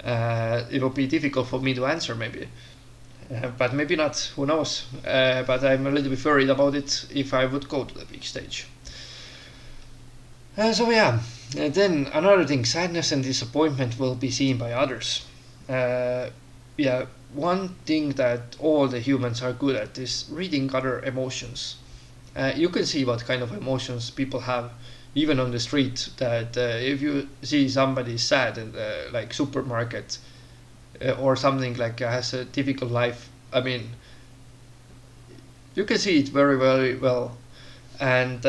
it will be difficult for me to answer maybe. But maybe not, who knows. But I'm a little bit worried about it if I would go to the big stage. So yeah, then another thing, sadness and disappointment will be seen by others. Yeah, one thing that all the humans are good at is reading other emotions. You can see what kind of emotions people have, even on the street. That if you see somebody sad in the like supermarket or something, like has a difficult life, I mean, you can see it very, very well. And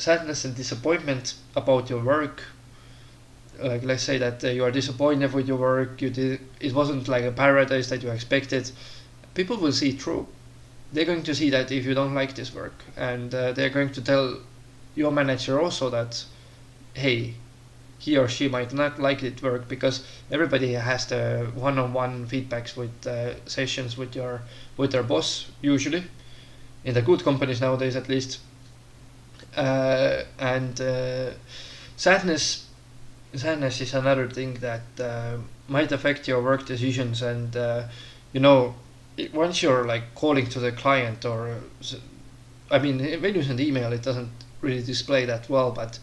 sadness and disappointment about your work, like let's say that you are disappointed with your work, it wasn't like a paradise that you expected. People will see it through. They're going to see that if you don't like this work, and they're going to tell your manager also that, hey, he or she might not like it work, because everybody has the one-on-one feedbacks with sessions with their boss, usually in the good companies nowadays, at least. And sadness is another thing that might affect your work decisions. And you know, once you're like calling to the client, or I mean, when you send email, it doesn't really display that well, but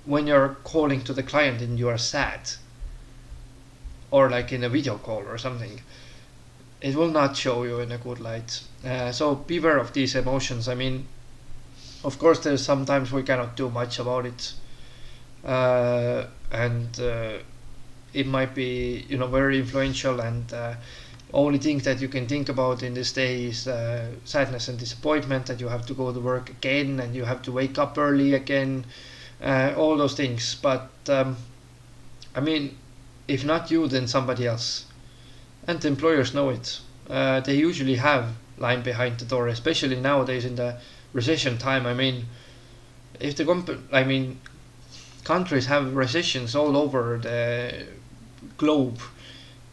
when you're calling to the client and you are sad, or like in a video call or something, it will not show you in a good light. So beware of these emotions. I mean, of course, there's sometimes we cannot do much about it, and it might be, you know, very influential, and only thing that you can think about in this day is sadness and disappointment, that you have to go to work again and you have to wake up early again, all those things. But I mean, if not you, then somebody else. And the employers know it. They usually have line behind the door, especially nowadays in the recession time. I mean, if the countries have recessions all over the globe,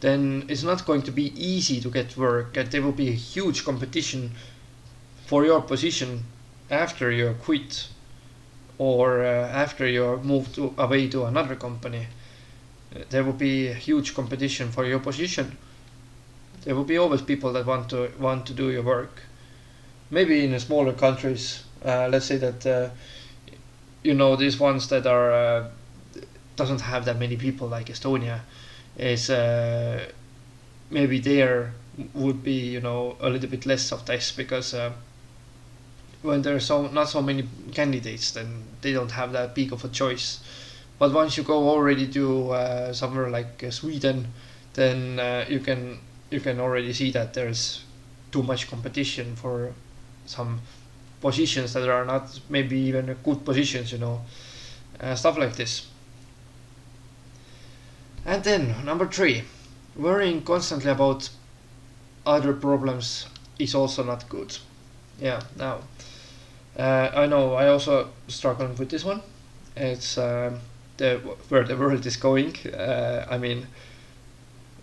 then it's not going to be easy to get work, and there will be a huge competition for your position after you quit, or after you move away to another company. There will be a huge competition for your position. There will be always people that want to do your work. Maybe in smaller countries, let's say that these ones that are doesn't have that many people like Estonia, is maybe there would be a little bit less of this, because when there's not so many candidates, then they don't have that big of a choice. But once you go already to somewhere like Sweden, then you can already see that there's too much competition for some positions that are not maybe even good positions, stuff like this. And then number 3, worrying constantly about other problems is also not good. Yeah, now I know I also struggled with this one. It's where the world is going. I mean,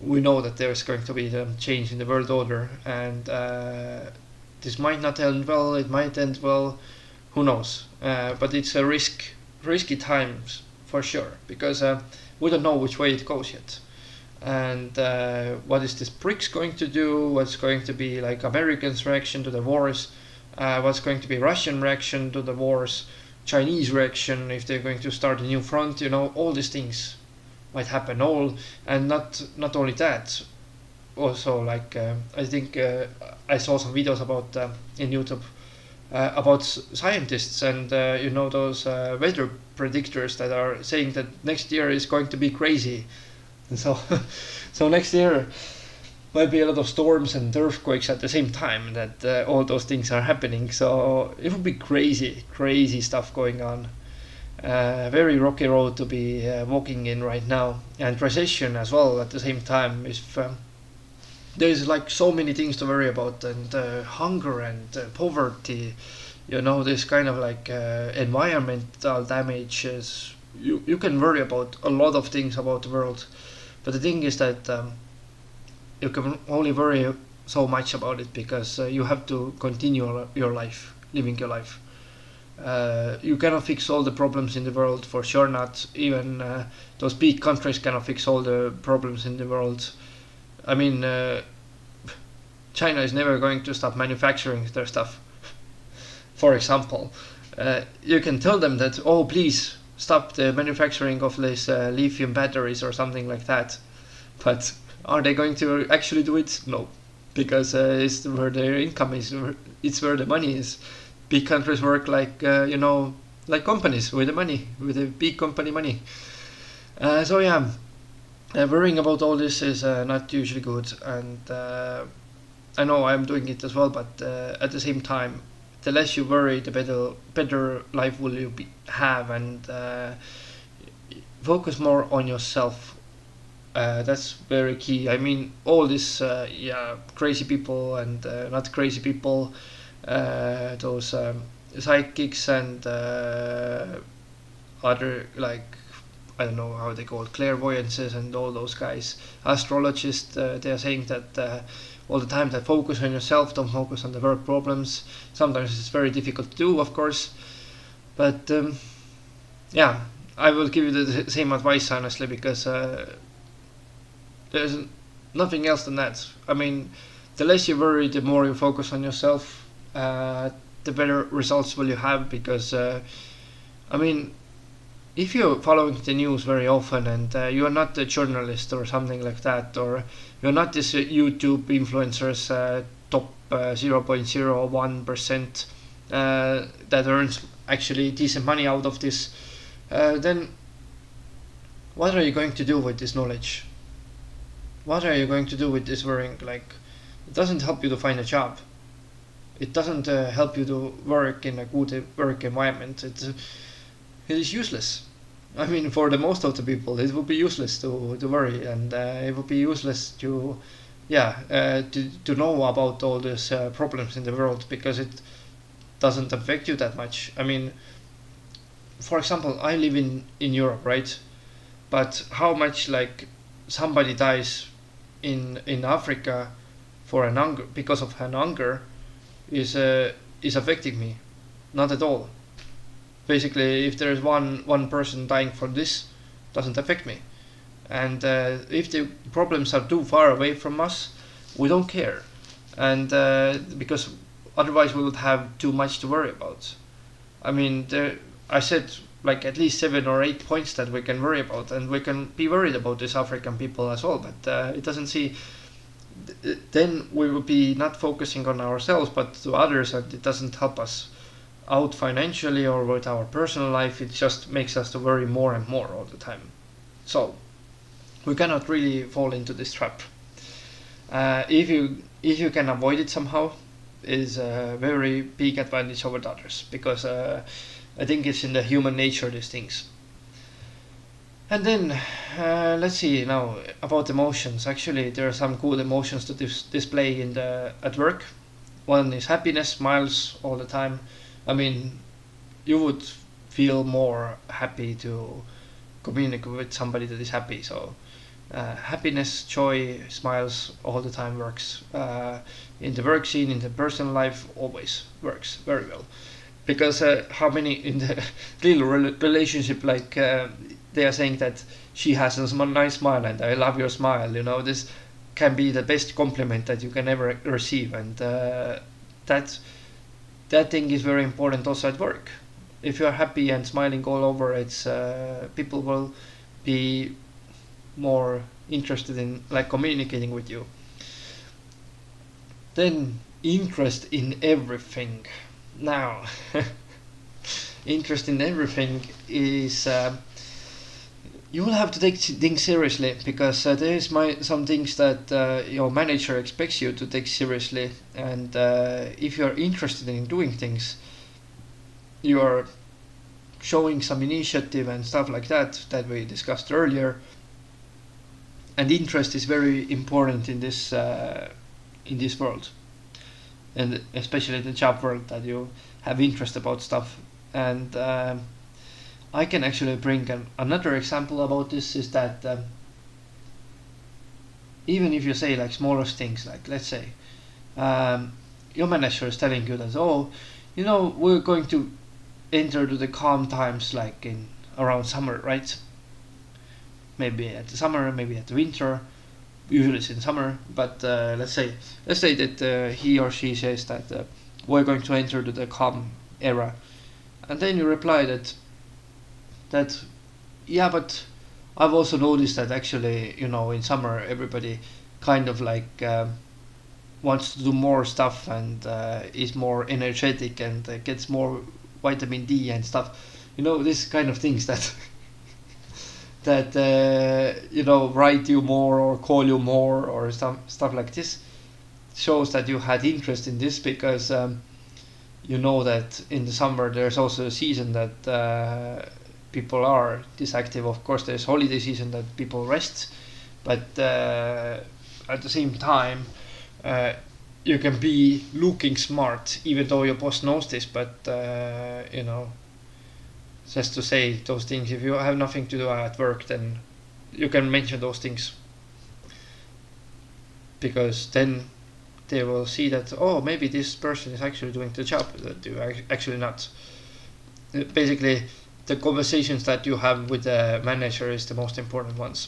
we know that there's going to be a change in the world order, and this might not end well. It might end well. Who knows? But it's a risky times for sure, because we don't know which way it goes yet. And what is this BRICS going to do? What's going to be like Americans' reaction to the wars? What's going to be Russian reaction to the wars? Chinese reaction if they're going to start a new front? All these things might happen. And not only that. Also, like I think I saw some videos about in YouTube about scientists and those weather predictors that are saying that next year is going to be crazy. And so next year might be a lot of storms and earthquakes at the same time that all those things are happening. So it would be crazy stuff going on. Very rocky road to be walking in right now, and recession as well at the same time. If there's like so many things to worry about, and hunger and poverty, this kind of like environmental damages. You can worry about a lot of things about the world, but the thing is that you can only worry so much about it, because you have to continue your life, living your life. You cannot fix all the problems in the world, for sure not. Even those big countries cannot fix all the problems in the world. I mean, China is never going to stop manufacturing their stuff. For example, you can tell them that, oh, please stop the manufacturing of these lithium batteries or something like that. But are they going to actually do it? No, because it's where their income is. It's where the money is. Big countries work like like companies with the money, with the big company money. So yeah, worrying about all this is not usually good, and I know I'm doing it as well. But at the same time, the less you worry, the better life will you have, and focus more on yourself. That's very key. I mean, all this crazy people and not crazy people, those psychics and other, like, I don't know how they call it, clairvoyances and all those guys, astrologists, they are saying that all the time that focus on yourself, don't focus on the work problems. Sometimes it's very difficult to do, of course, but yeah, I will give you the same advice, honestly, because there's nothing else than that. I mean, the less you worry, the more you focus on yourself, the better results will you have, because I mean, if you're following the news very often, and you're not a journalist or something like that, or you're not this YouTube influencers top 0.01% that earns actually decent money out of this, then what are you going to do with this knowledge? What are you going to do with this worrying? Like, it doesn't help you to find a job. It doesn't help you to work in a good work environment. It is useless. I mean, for the most of the people, it would be useless to worry, and it would be useless to, yeah, to know about all these problems in the world because it doesn't affect you that much. I mean, for example, I live in Europe, right? But how much like somebody dies in Africa for an hunger because of an hunger is affecting me? Not at all. Basically, if there is one person dying from this, doesn't affect me. And if the problems are too far away from us, we don't care, and because otherwise we would have too much to worry about. I mean, I said like at least 7 or 8 points that we can worry about, and we can be worried about these African people as well. But it doesn't see. Then we will be not focusing on ourselves, but to others, and it doesn't help us out financially or with our personal life. It just makes us to worry more and more all the time. So we cannot really fall into this trap. If you can avoid it somehow, is a very big advantage over the others, because I think it's in the human nature, these things. And then let's see now about emotions. Actually, there are some cool emotions to display in the at work. One is happiness, smiles all the time. I mean, you would feel more happy to communicate with somebody that is happy. So happiness, joy, smiles all the time works. In the work scene, in the personal life, always works very well. Because how many in the real relationship, like they are saying that she has a nice smile and I love your smile. This can be the best compliment that you can ever receive, and that that thing is very important also at work. If you are happy and smiling all over, it's people will be more interested in like communicating with you. Then interest in everything. Now, interest in everything is you will have to take things seriously, because there is some things that your manager expects you to take seriously, and if you are interested in doing things, you are showing some initiative and stuff like that we discussed earlier. And interest is very important in this world, and especially in the job world, that you have interest about stuff. And I can actually bring another example about this, is that even if you say like smallest things, like let's say your manager is telling you that, oh, we're going to enter to the calm times, like in around summer, right? Maybe at the summer, maybe at the winter. Usually it's in summer, but let's say that he or she says that we're going to enter to the calm era, and then you reply that yeah, but I've also noticed that actually, in summer everybody kind of like wants to do more stuff, and is more energetic, and gets more vitamin D and stuff. This kind of things that that write you more or call you more or stuff like this, shows that you had interest in this, because you know that in the summer there's also a season that people are this active. Of course, there's holiday season that people rest, but at the same time, you can be looking smart even though your boss knows this. But just to say those things, if you have nothing to do at work, then you can mention those things, because then they will see that, oh, maybe this person is actually doing the job that you are actually not. Basically, the conversations that you have with the manager is the most important ones.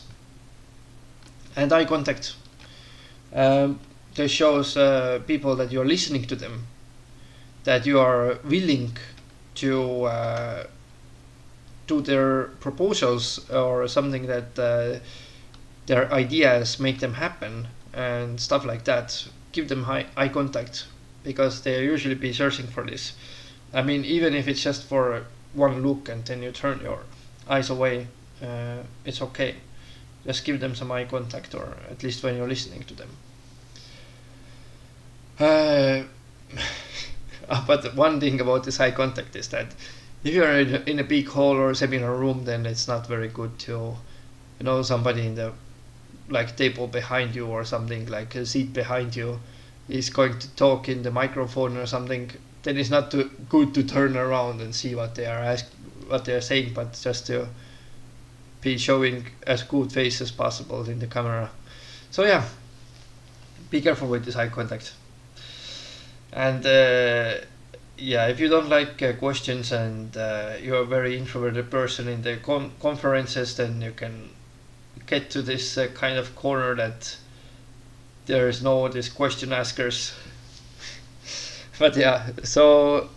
And eye contact. This shows people that you are listening to them, that you are willing to do their proposals or something, that their ideas make them happen and stuff like that. Give them eye contact, because they usually be searching for this. I mean, even if it's just for one look and then you turn your eyes away, it's okay. Just give them some eye contact, or at least when you're listening to them. But one thing about this eye contact is that if you're in a big hall or seminar room, then it's not very good to, somebody in the like table behind you or something, like a seat behind you is going to talk in the microphone or something. Then it's not too good to turn around and see what what they are saying, but just to be showing as good face as possible in the camera. So yeah, be careful with this eye contact. And yeah, if you don't like questions and you're a very introverted person in the conferences, then you can get to this kind of corner that there is no this question askers. But yeah, so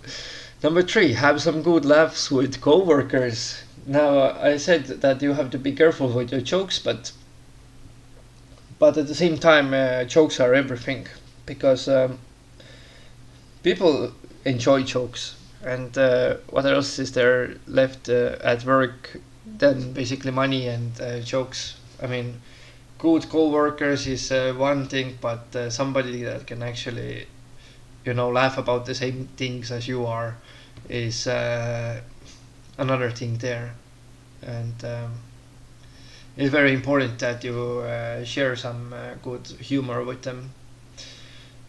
number 3, have some good laughs with coworkers. Now I said that you have to be careful with your jokes, but at the same time, jokes are everything, because people enjoy jokes, and what else is there left at work than basically money and jokes? I mean, good co-workers is one thing, but somebody that can actually, laugh about the same things as you are is another thing there. And it's very important that you share some good humor with them.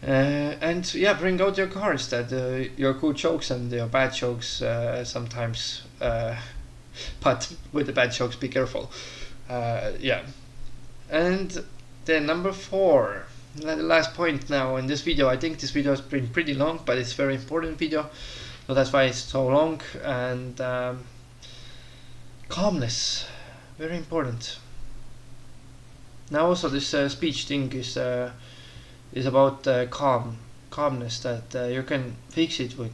And yeah, bring out your cards, that your good jokes and your bad jokes sometimes, but with the bad jokes, be careful. Yeah. And then number 4, the last point now in this video. I think this video has been pretty long, but it's a very important video, so that's why it's so long. And calmness, very important. Now also this speech thing is about calmness, that you can fix it with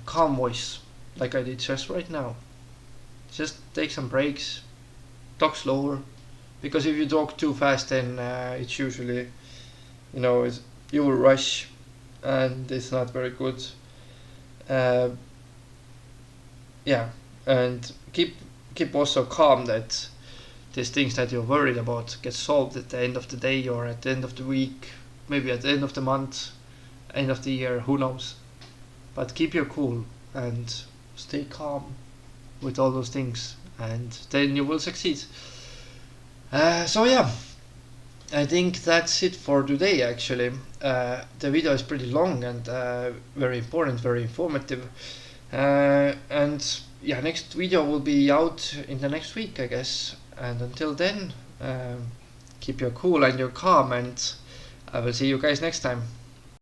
calm voice, like I did just right now. Just take some breaks, talk slower, because if you talk too fast, then it's usually, you will rush, and it's not very good. Yeah, and keep also calm, that these things that you're worried about get solved at the end of the day, or at the end of the week, maybe at the end of the month, end of the year, who knows. But keep your cool and stay calm with all those things, and then you will succeed. So yeah, I think that's it for today actually. The video is pretty long and very important, very informative. And yeah, next video will be out in the next week, I guess. And until then, keep your cool and your calm, and I will see you guys next time.